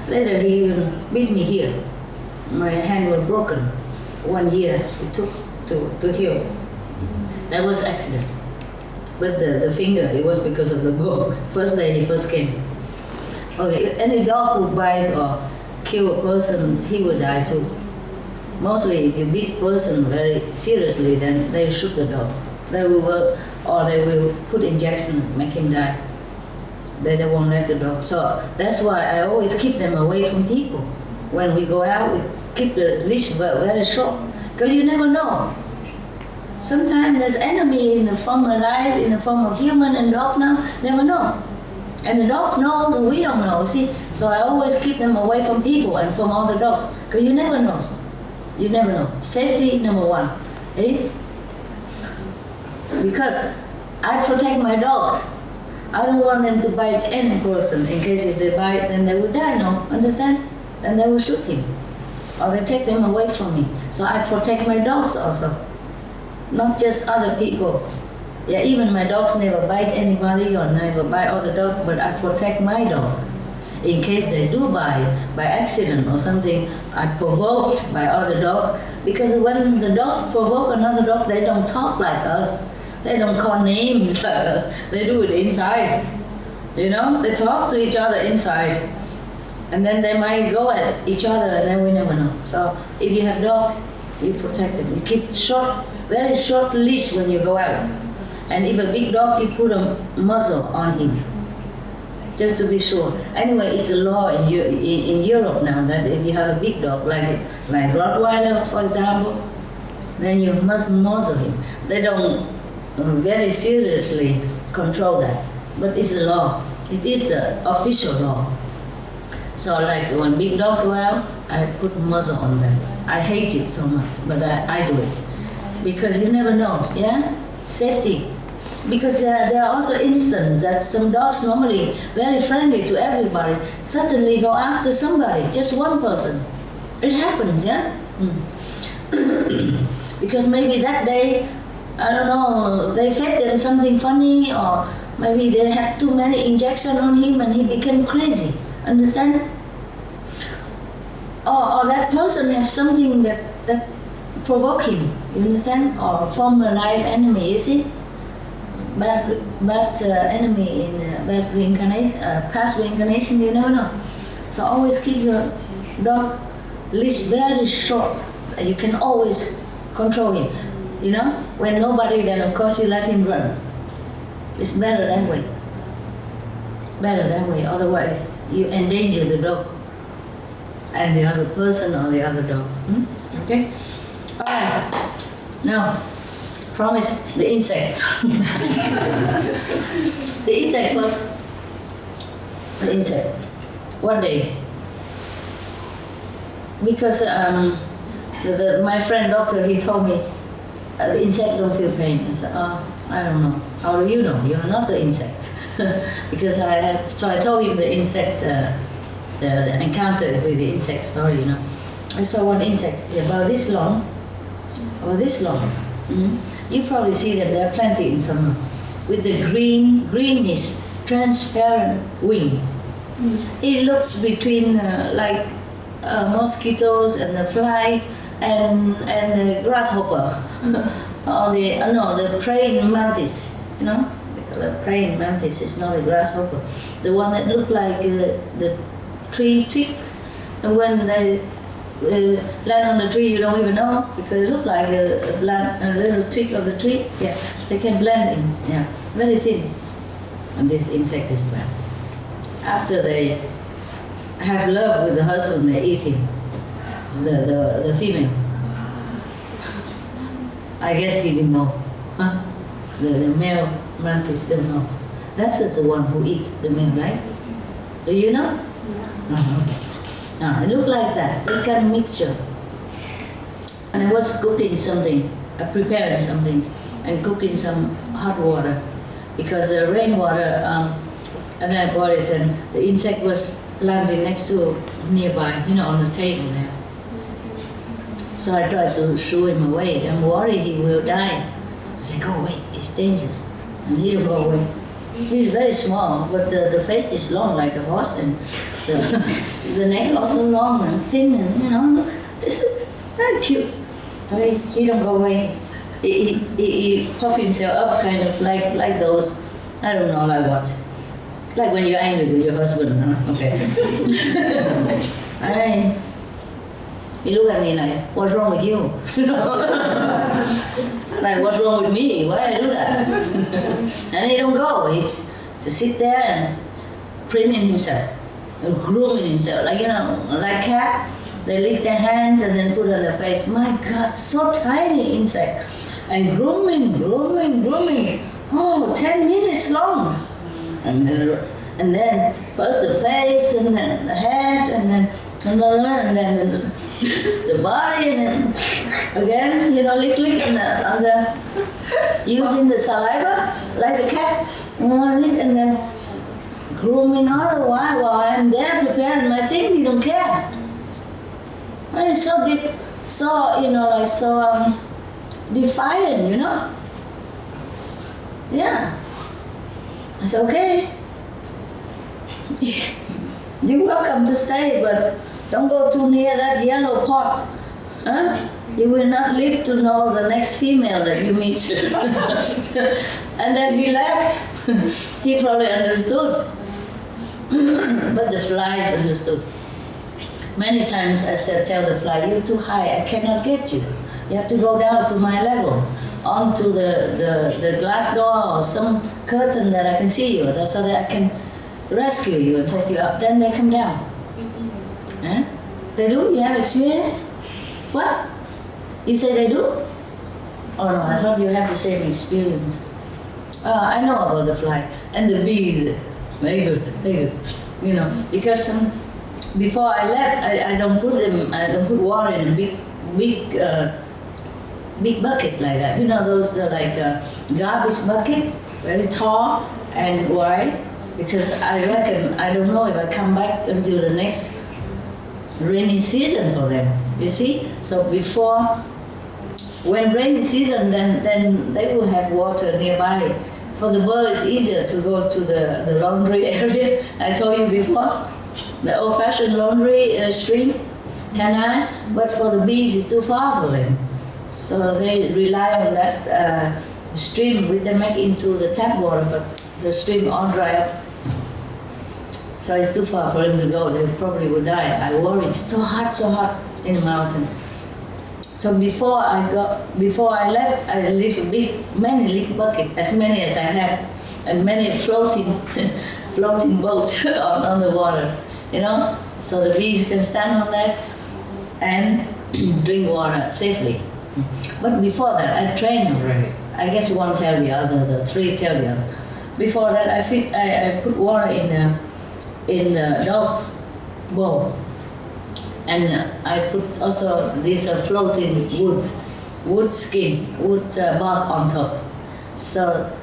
Later he even beat me here. My hand was broken. 1 year it took to heal. That was accident. But the finger, it was because of the bone. First day he first came. Okay, any dog who bite or kill a person, he will die too. Mostly if you beat person very seriously, then they shoot the dog. They will put injection, make him die. They won't let the dog. So that's why I always keep them away from people. When we go out, we keep the leash very short, because you never know. Sometimes there's enemy in the form of life, in the form of human and dog now, never know. And the dog knows and we don't know, see? So I always keep them away from people and from all the dogs, because you never know. You never know. Safety number one. Eh? Because I protect my dogs. I don't want them to bite any person. In case if they bite, then they will die, no? Understand? And they will shoot him. Or they take them away from me. So I protect my dogs also. Not just other people. Yeah, even my dogs never bite anybody or never bite other dogs, but I protect my dogs. In case they do bite by accident or something, I provoked by other dogs. Because when the dogs provoke another dog, they don't talk like us. They don't call names like us. They do it inside. You know, they talk to each other inside. And then they might go at each other and then we never know. So if you have dogs, you protect them. You keep short, very short leash when you go out. And if a big dog, you put a muzzle on him, just to be sure. Anyway, it's a law in Europe now that if you have a big dog, like Rottweiler, for example, then you must muzzle him. They don't very seriously control that. But it's a law. It is the official law. So like when big dog go out, I put muzzle on them. I hate it so much, but I do it. Because you never know, yeah? Safety. Because there are also instances that some dogs normally very friendly to everybody, suddenly go after somebody, just one person. It happens, yeah? Because maybe that day, I don't know, they fed them something funny, or maybe they had too many injections on him and he became crazy. Understand? Or that person has something that provoke him, you understand? Or former life enemy, you see? Bad enemy in bad reincarnation, past reincarnation, you never know. So always keep your dog leash very short. You can always control him. You know, when nobody, then of course you let him run. It's better that way. Better that way. Otherwise, you endanger the dog and the other person or the other dog. Okay. All right. Now, promise the insect. The insect first. The insect. One day. Because my friend doctor, he told me the insect don't feel pain. I said, I don't know. How do you know? You're not the insect. Because so I told him the insect, the encounter with the insect story, you know. I saw one insect about this long. You probably see them, there are plenty in summer, with the greenish, transparent wing. It looks between like mosquitoes and the fly and the grasshopper, or the praying mantis, you know. The praying mantis is not a grasshopper. The one that look like the tree twig, and when they land on the tree, you don't even know because it look like a little twig of the tree. Yeah, they can blend in. Yeah, very thin. And this insect is bad. After they have love with the husband, they eat him. The female. I guess he didn't know. Huh? The male mantis don't know. That's the one who eat the male, right? Do you know? No. Okay. Now, it looked like that kind of mixture. And I was cooking something, preparing something, and cooking some hot water, because the rainwater, and then I brought it, and the insect was landing next to nearby, you know, on the table there. So I tried to shoo him away. I'm worried he will die. I said, go away, it's dangerous. And he didn't go away. He's very small, but the face is long like a horse, and the neck also long and thin, and you know, this is very cute. So he don't go away. He puff himself up, kind of like those, I don't know, like what? Like when you're angry with your husband, huh? Okay. And he look at me like, what's wrong with you? Like, what's wrong with me? Why I do that? And he don't go. He's to sit there and preening himself, and grooming himself, like, you know, like cat. They lick their hands and then put on their face. My God, so tiny insect. And grooming. Oh, 10 minutes long. And then first the face, and then the head, and then the body, and then again, you know, lick on the using the saliva like a cat, and then grooming all the while I'm there preparing my thing. You don't care. It's so deep, so, you know, like so defiant, you know. Yeah. I said, okay. You're welcome to stay, but don't go too near that yellow pot. Huh? You will not live to know the next female that you meet. And then he left. He probably understood. But the flies understood. Many times I said, tell the fly, you're too high, I cannot get you. You have to go down to my level, onto the glass door or some curtain that I can see you, so that I can rescue you and take you up. Then they come down. Huh? They do? You have experience? What? You say they do? Oh no, I thought you have the same experience. I know about the fly and the bee. Very good, very good. You know, because before I left, I don't put them. I don't put water in a big bucket like that. You know, those garbage bucket, very tall and wide. Because I reckon I don't know if I come back until the next rainy season for them. You see, so before when rainy season, then they will have water nearby. For the bird, it's easier to go to the laundry area. I told you before, the old-fashioned laundry stream, canal. But for the bees, it's too far for them. So they rely on that stream, which they make into the tap water, but the stream all dry up. So it's too far for them to go. They probably would die. I worry. It's so hot in the mountain. So before I left, I left many little buckets, as many as I have, and many floating boats on the water, you know. So the bees can stand on that and drink water safely. But before that, I trained already. I guess one tell the other, the three tell the other. Before that, I put water in the dog's bowl. And I put also this floating wood bark on top. So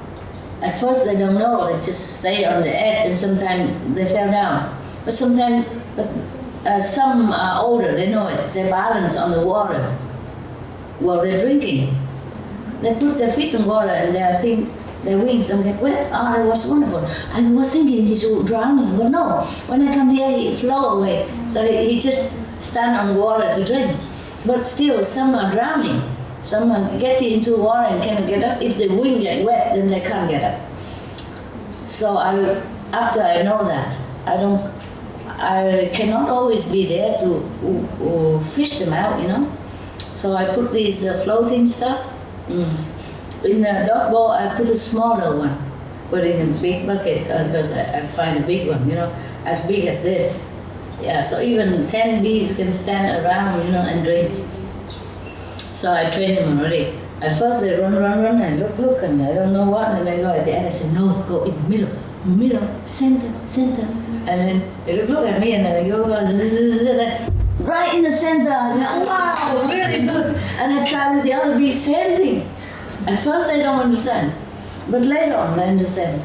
at first they don't know, they just stay on the edge and sometimes they fell down. But sometimes some are older, they know it, they balance on the water while they're drinking. They put their feet in water and they think their wings don't get wet. Oh, that was wonderful. I was thinking he's drowning, but no. When I come here, he flow away. So he just stand on water to drink. But still, some are drowning. Some are getting into water and cannot get up. If the wing get wet, then they can't get up. So after I know that, I cannot always be there to fish them out, you know. So I put these floating stuff. In the dog bowl, I put a smaller one, but in a big bucket, because I find a big one, you know, as big as this. Yeah, so even 10 bees can stand around, you know, and drink. So I train them already. At first they run, and look, and I don't know what, and I go at the end, I say, no, go in the middle, center. And then they look at me, and then they go, right in the center. Wow, really good. And I try with the other bees, same thing. At first they don't understand, but later on they understand.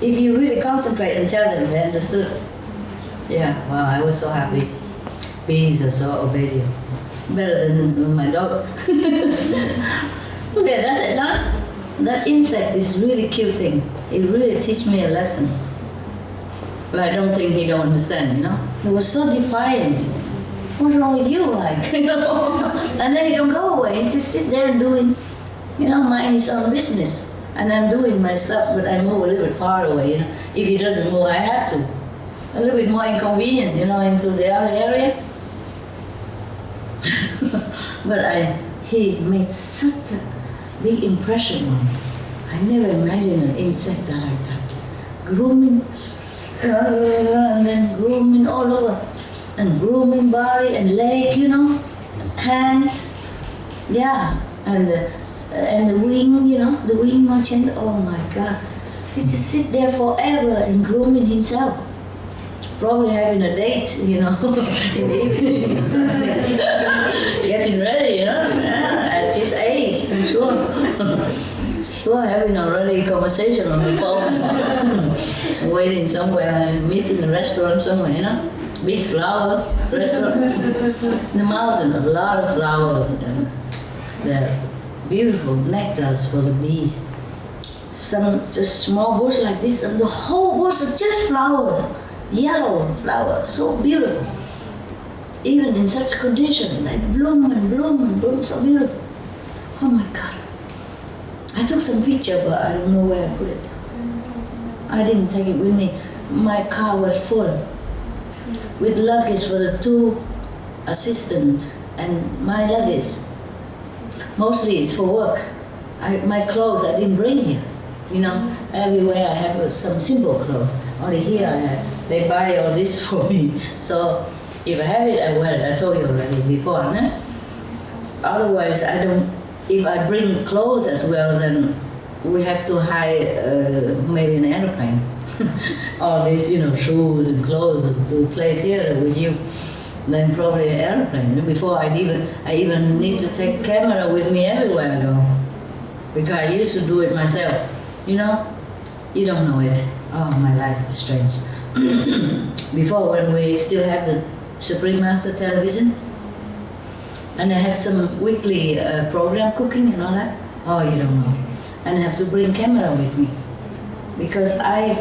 If you really concentrate and tell them, they understood. Yeah, wow, I was so happy. Bees are so obedient. Better than my dog. Okay, that's it, huh? That insect is really cute thing. It really teach me a lesson. But I don't think he don't understand, you know? He was so defiant. What's wrong with you, like? You know? And then he don't go away, he just sit there and doing, you know, mind his own business. And I'm doing my stuff, but I move a little bit far away, you know. If he doesn't move, I have to. A little bit more inconvenient, you know, into the other area. But he made such a big impression on me. I never imagined an insect like that. Grooming, and then grooming all over. And grooming body and leg, you know, hand, yeah, and the wing, you know, the wing merchant. Oh my God, he just sit there forever and grooming himself. Probably having a date, you know, in the evening or something. Getting ready, you know, yeah, at his age, I'm sure. Sure, having already a conversation on the phone, waiting somewhere, meeting in a restaurant somewhere, you know. Big flower restaurant. In the mountain, a lot of flowers and the beautiful nectars for the bees. Some just small bush like this, and the whole bush is just flowers. Yellow flowers, so beautiful. Even in such condition, like bloom and bloom and bloom, so beautiful. Oh my God. I took some picture, but I don't know where I put it. I didn't take it with me. My car was full with luggage for the 2 assistants and my luggage. Mostly it's for work. My clothes I didn't bring here. You know, everywhere I have some simple clothes. Only here I have. They buy all this for me. So if I have it, I wear it. I told you already before, no? Otherwise, I don't. If I bring clothes as well, then we have to hire maybe an airplane. All these, shoes and clothes to play theater with you. Then probably an airplane. Before I even need to take camera with me everywhere I go. Because I used to do it myself. You don't know it. Oh, my life is strange. Before, when we still have the Supreme Master television, and I have some weekly program cooking and all that. Oh, you don't know. And I have to bring camera with me because I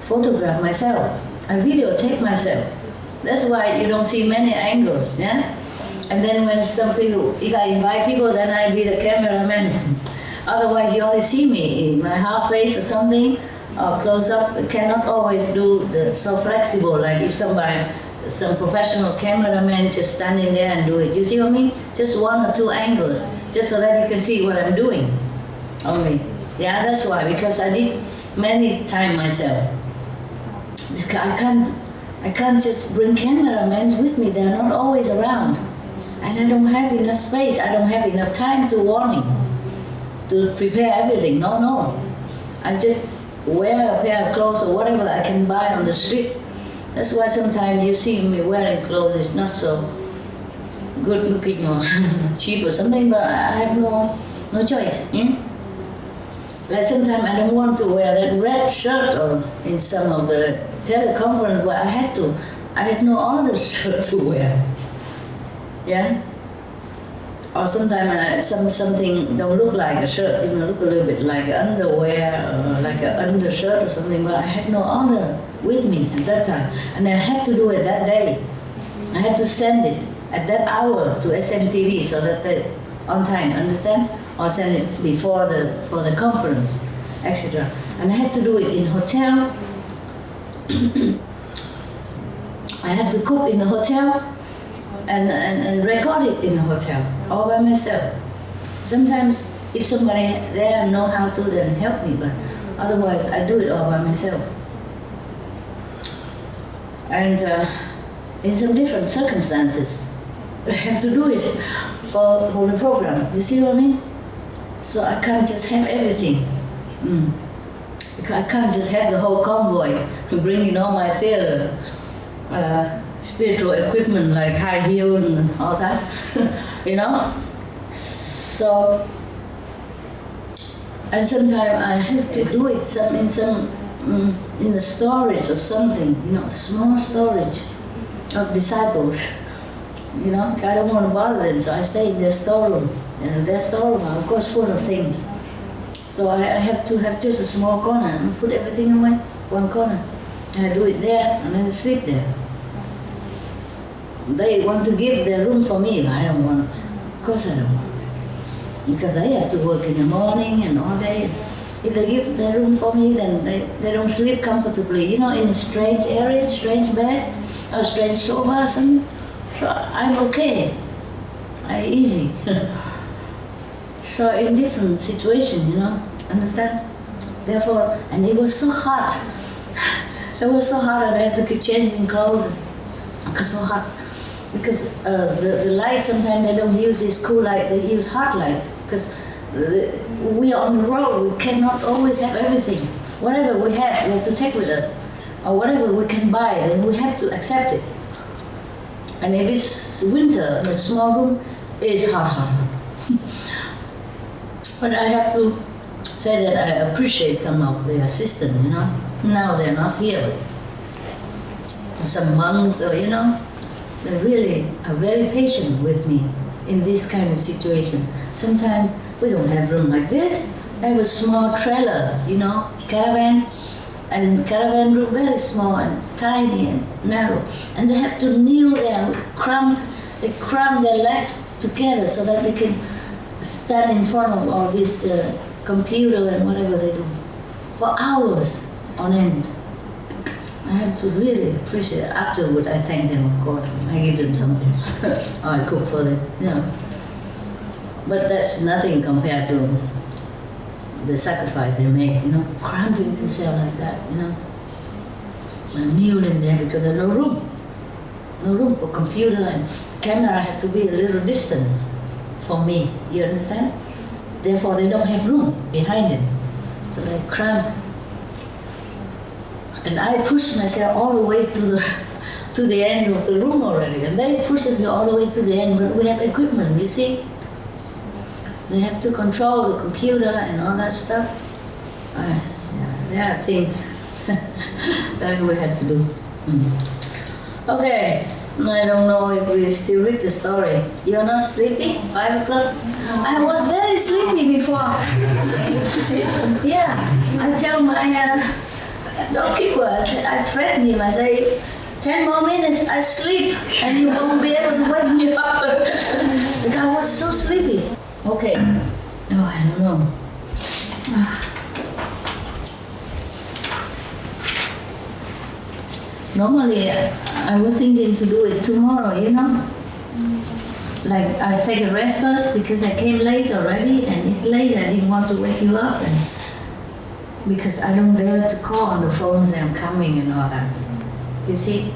photograph myself. I videotape myself. That's why you don't see many angles, yeah? And then when some people, if I invite people, then I be the cameraman. Otherwise, you only see me in my half face or something, or close up. I cannot always do so flexible, like if some professional cameraman just standing there and do it. You see what I mean? Just one or two angles, just so that you can see what I'm doing. Only. Yeah, that's why, because I did many times myself. I can't just bring cameramen with me. They're not always around. And I don't have enough space. I don't have enough time to warning, to prepare everything. No. I just wear a pair of clothes or whatever I can buy on the street. That's why sometimes you see me wearing clothes. It's not so good looking or cheap or something, but I have no choice. Like sometimes I don't want to wear that red shirt or in some of the teleconference, but I had to. I had no other shirt to wear. Yeah? Or sometimes something don't look like a shirt, look a little bit like underwear or like an undershirt or something, but I had no other with me at that time. And I had to do it that day. I had to send it at that hour to SMTV so that they on time, understand? Or send it for the conference, etc. And I had to do it in hotel. I had to cook in the hotel and record it in the hotel, all by myself. Sometimes if somebody there know how to, then help me, but otherwise I do it all by myself. And in some different circumstances, but I have to do it for the program. You see what I mean? So I can't just have everything. Because I can't just have the whole convoy bringing all my theater spiritual equipment like high heel and all that, So, and sometimes I have to do it in the storage or something, small storage of disciples. I don't want to bother them, so I stay in their storeroom. And their storeroom, of course, full of things. So I have to have just a small corner and put everything away, one corner. And I do it there, and then I sleep there. They want to give their room for me, but I don't want it. Of course I don't want it. Because they have to work in the morning and all day. If they give their room for me, then they don't sleep comfortably, in a strange area, strange bed, or strange sofa or something. So I'm okay. Easy. So in different situations, understand? Therefore, and it was so hot. It was so hot that I had to keep changing clothes. It was so hot. Because the light, sometimes they don't use this cool light, they use hot light. Because we are on the road, we cannot always have everything. Whatever we have to take with us. Or whatever we can buy, then we have to accept it. And if it's winter in a small room, it's hot. But I have to say that I appreciate some of their system, Now they're not here. Some monks, or they really are very patient with me in this kind of situation. Sometimes we don't have room like this. I have a small trailer, caravan. And caravan room very small and tiny and narrow. And they have to kneel there, they cram their legs together so that they can stand in front of all this computer and whatever they do for hours on end. I have to really appreciate it. Afterward, I thank them, of course. I give them something. Or I cook for them, But that's nothing compared to the sacrifice they make, cramping themselves like that, And kneeling there because there's no room. No room for computer, and camera has to be a little distance for me, you understand? Therefore, they don't have room behind them. So they cramp. And I pushed myself all the way to the end of the room already. And they push themselves all the way to the end, but we have equipment, you see. They have to control the computer and all that stuff. Yeah, there are things that we have to do. Okay, I don't know if we still read the story. You're not sleepy? 5 o'clock? I was very sleepy before. Yeah, I tell my dog keeper, I threaten him, I say, 10 more minutes, I sleep, and you won't be able to wake me up. Because I was so sleepy. Okay. Oh, I don't know. Normally, I was thinking to do it tomorrow, you know? Like, I take a rest first because I came late already, and it's late, I didn't want to wake you up, and because I don't dare to call on the phone saying I'm coming and all that. You see?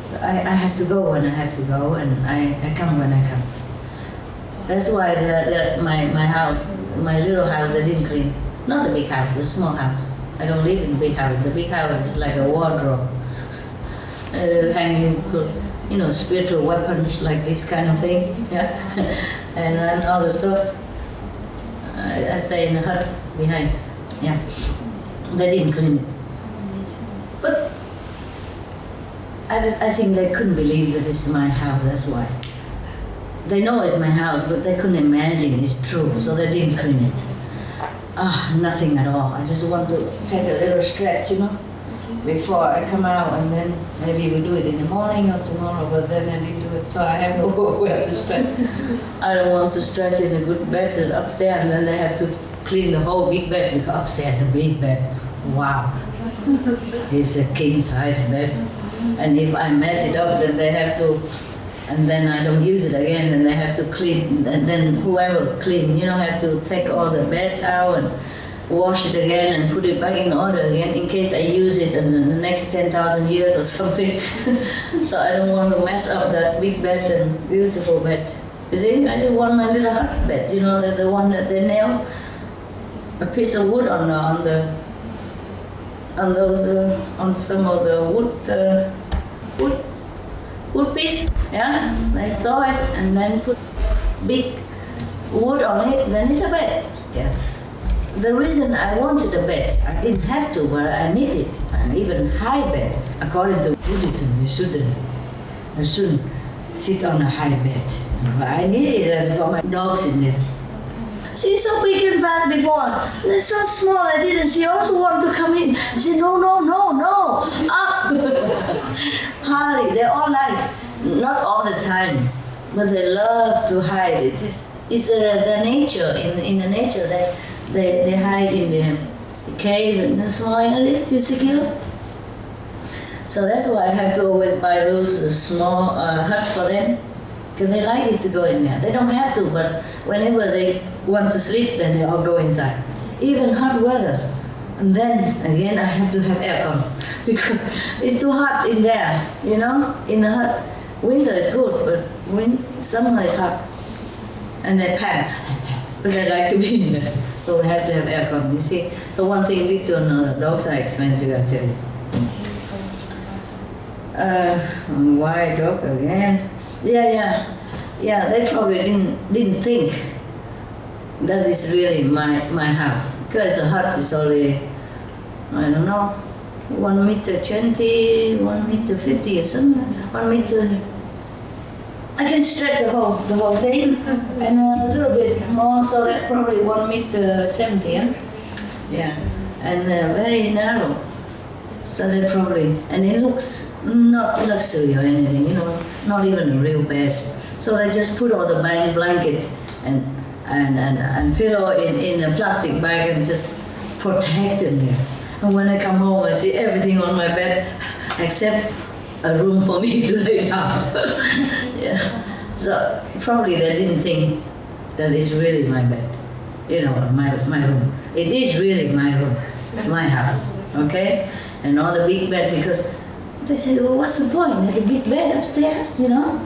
So I have to go when I have to go, and I come when I come. That's why my house, my little house, I didn't clean. Not the big house, the small house. I don't live in the big house. The big house is like a wardrobe. Hanging, you know, spiritual weapons, like this kind of thing. Yeah. and all the stuff. I stay in the hut behind. Yeah. They didn't clean it. But I think they couldn't believe that this is my house, that's why. They know it's my house, but they couldn't imagine it's true, so they didn't clean it. Nothing at all. I just want to take a little stretch, you know, before I come out, and then maybe we do it in the morning or tomorrow, but then I didn't do it, so I have nowhere to stretch. I don't want to stretch in a good bed upstairs, and then they have to clean the whole big bed, because upstairs is a big bed. Wow. It's a king-size bed. And if I mess it up, then they have to, and then I don't use it again, and they have to clean, and then whoever clean, you know, have to take all the bed out and wash it again and put it back in order again in case I use it in the next 10,000 years or something. So I don't want to mess up that big bed and beautiful bed. You see, I just want my little hut bed, you know, the one that they nail a piece of wood on some of the wood piece, yeah. They saw it and then put big wood on it. Then it's a bed, yeah. The reason I wanted a bed, I didn't have to, but I needed an even high bed. According to Buddhism, you shouldn't sit on a high bed. But I needed it for my dogs in there. She's so big and fat before. They're so small, I didn't. She also wanted to come in. I said, no, up. Hardly, they're all nice. Not all the time, but they love to hide. It's their nature. In the nature, they hide in the cave and the small area, if you're secure. So that's why I have to always buy those small huts for them, because they like it to go in there. They don't have to, but whenever they want to sleep, then they all go inside. Even hot weather. And then again, I have to have aircon because it's too hot in there, you know, in the hut. Winter is good, but summer is hot. And they panic, but they like to be in there. So we have to have aircon, you see. So one thing leads to another. Dogs are expensive, I tell you. Why dog again? Yeah, they probably didn't think that is really my house. Because the hut is only, I don't know, 1 meter 20, 1 meter 50 or something. 1 meter. I can stretch the whole thing and a little bit more, so that's probably 1 meter 70, yeah, and very narrow. So they probably, and it looks not luxury or anything, you know, not even a real bed. So they just put all the blanket and pillow in a plastic bag and just protect them there. And when I come home, I see everything on my bed except a room for me to lay down. Yeah. So probably they didn't think that it's really my bed, you know, my room. It is really my room, my house, okay? And not a big bed, because they said, well, what's the point? There's a big bed upstairs, you know,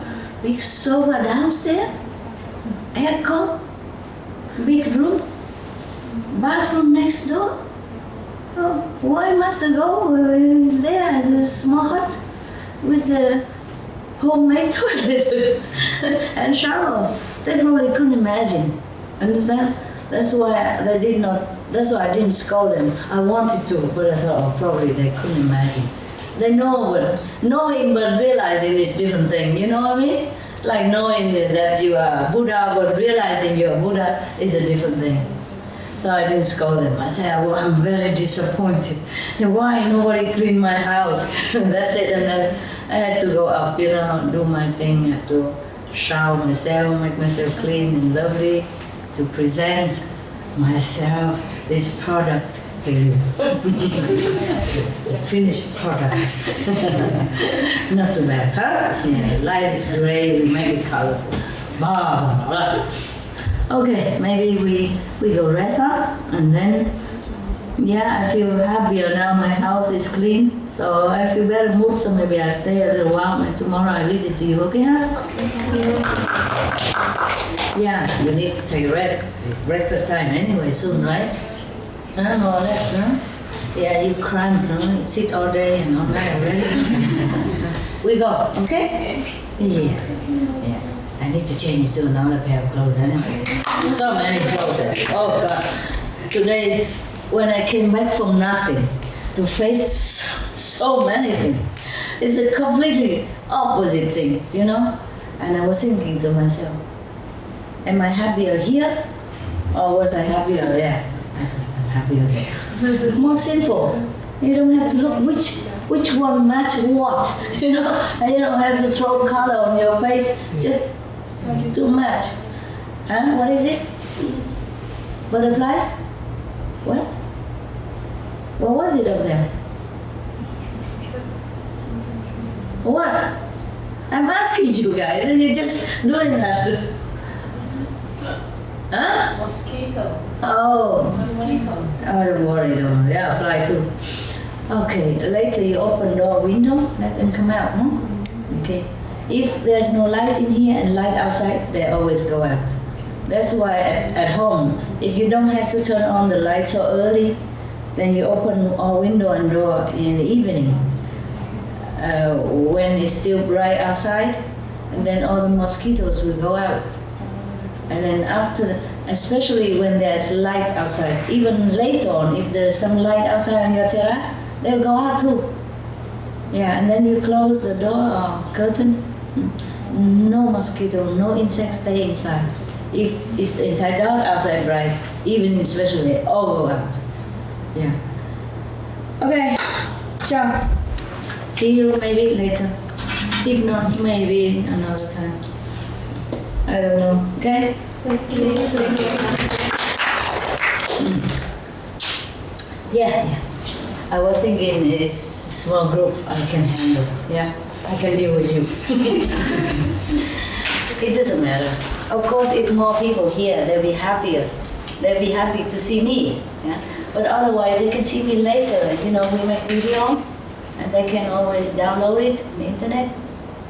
big sofa downstairs, aircon, big room, bathroom next door. Oh, why must I go there, the small hut with the homemade toilet and shower? They probably couldn't imagine. Understand? That's why they did not. That's why I didn't scold them. I wanted to, but I thought, oh, probably they couldn't imagine. They know, but knowing but realizing is different thing. You know what I mean? Like knowing that you are Buddha, but realizing you're Buddha is a different thing. So I didn't scold them. I said, well, I'm very disappointed. And why nobody cleaned my house? That's it. And then I had to go up, you know, do my thing. I have to shower myself, make myself clean and lovely, to present myself, this product to you. The finished product. Not too bad, huh? Yeah, life is great, we make it colorful. Blah, blah, blah. Okay, maybe we go rest up and then, yeah, I feel happier now. My house is clean, so I feel better mood, so maybe I stay a little while and tomorrow I read it to you, okay, huh? Yeah, you need to take a rest. Breakfast time anyway soon, right? More or less, no? Yeah, you cramp, no? You sit all day and all night already. We go, okay? Yeah. I need to change to another pair of clothes anyway. So many clothes. Oh God. Today, when I came back from nothing to face so many things, it's a completely opposite things, you know? And I was thinking to myself, am I happier here or was I happier there? I thought I'm happier there. More simple. You don't have to look which one match what, you know? And you don't have to throw color on your face just to match. Huh? What is it? Butterfly? What? What was it up there? What? I'm asking you guys, and you're just doing that. Huh? Mosquito. Oh. Mosquitoes. Oh, don't worry, don't worry. Yeah, fly too. Okay, later you open door window, let them come out, huh? Okay. If there's no light in here and light outside, they always go out. That's why at home, if you don't have to turn on the light so early, then you open all window and door in the evening. When it's still bright outside, and then all the mosquitoes will go out. And then after, especially when there's light outside, even later on, if there's some light outside on your terrace, they'll go out too. Yeah, and then you close the door or curtain. No mosquito, no insects stay inside. If it's inside dark, outside bright, even especially, all go out. Yeah. Okay, ciao. See you maybe later. If not, maybe another time. I don't know, okay? Yeah. I was thinking it's a small group I can handle. Yeah, I can deal with you. It doesn't matter. Of course, if more people here, they'll be happier. They'll be happy to see me. Yeah? But otherwise, they can see me later. You know, we make video, and they can always download it on the internet.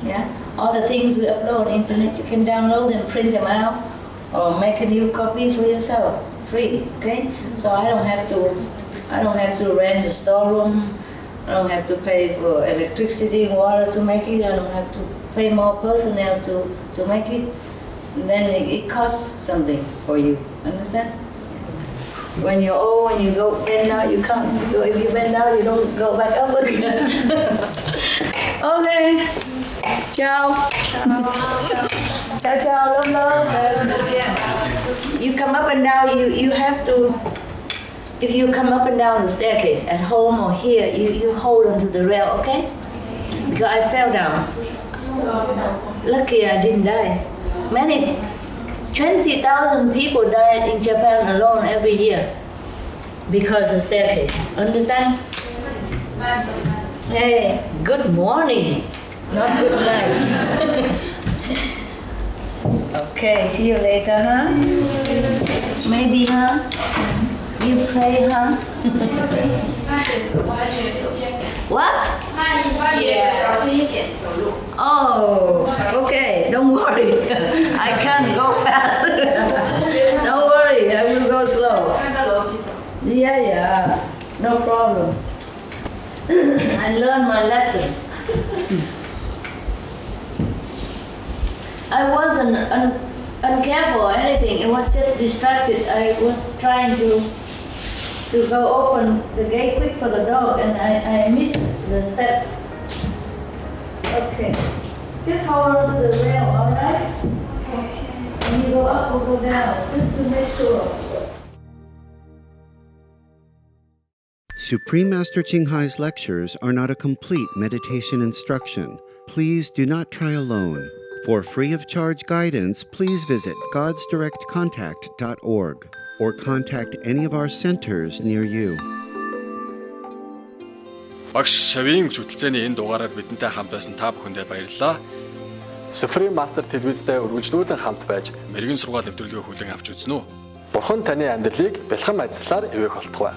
Yeah, all the things we upload on the internet, you can download them, print them out, or make a new copy for yourself, free. Okay? So I don't have to rent a storeroom. I don't have to pay for electricity and water to make it. I don't have to pay more personnel to make it. And then it costs something for you. Understand? When you're old, when you go bend down, you can't. So if you bend down, you don't go back up again. Okay. Ciao. Ciao, ciao, love. You come up and down, you have to, if you come up and down the staircase at home or here, you hold onto the rail, okay? Because I fell down. Lucky I didn't die. 20,000 people died in Japan alone every year because of staircase. Understand? Hey, good morning, not good night. Okay, see you later, huh? Maybe, huh? You pray, huh? What? Oh, okay, don't worry. I can't go fast. Don't worry, I will go slow. Yeah. No problem. I learned my lesson. I wasn't uncareful or anything. It was just distracted. I was trying to go open the gate quick for the dog, and I missed the step. Okay. Just hold on to the rail, all right? Okay. And you go up or go down, just to make sure. Supreme Master Ching Hai's lectures are not a complete meditation instruction. Please do not try alone. For free of charge guidance, please visit godsdirectcontact.org or contact any of our centers near you. Багш Шавийн хөтөлцөөний энэ дугаараар бидэнтэй хамт байсан та бүхэндээ баярлалаа. Supreme Master телевизтэй үргэлжлүүлэн хамт байж Мэргэн сургаал нэвтрүүлгээ хүлээн авч үзнэ үү? Бурхан таны амьдралыг бэлхэн ажиллаар ивэх болтугай.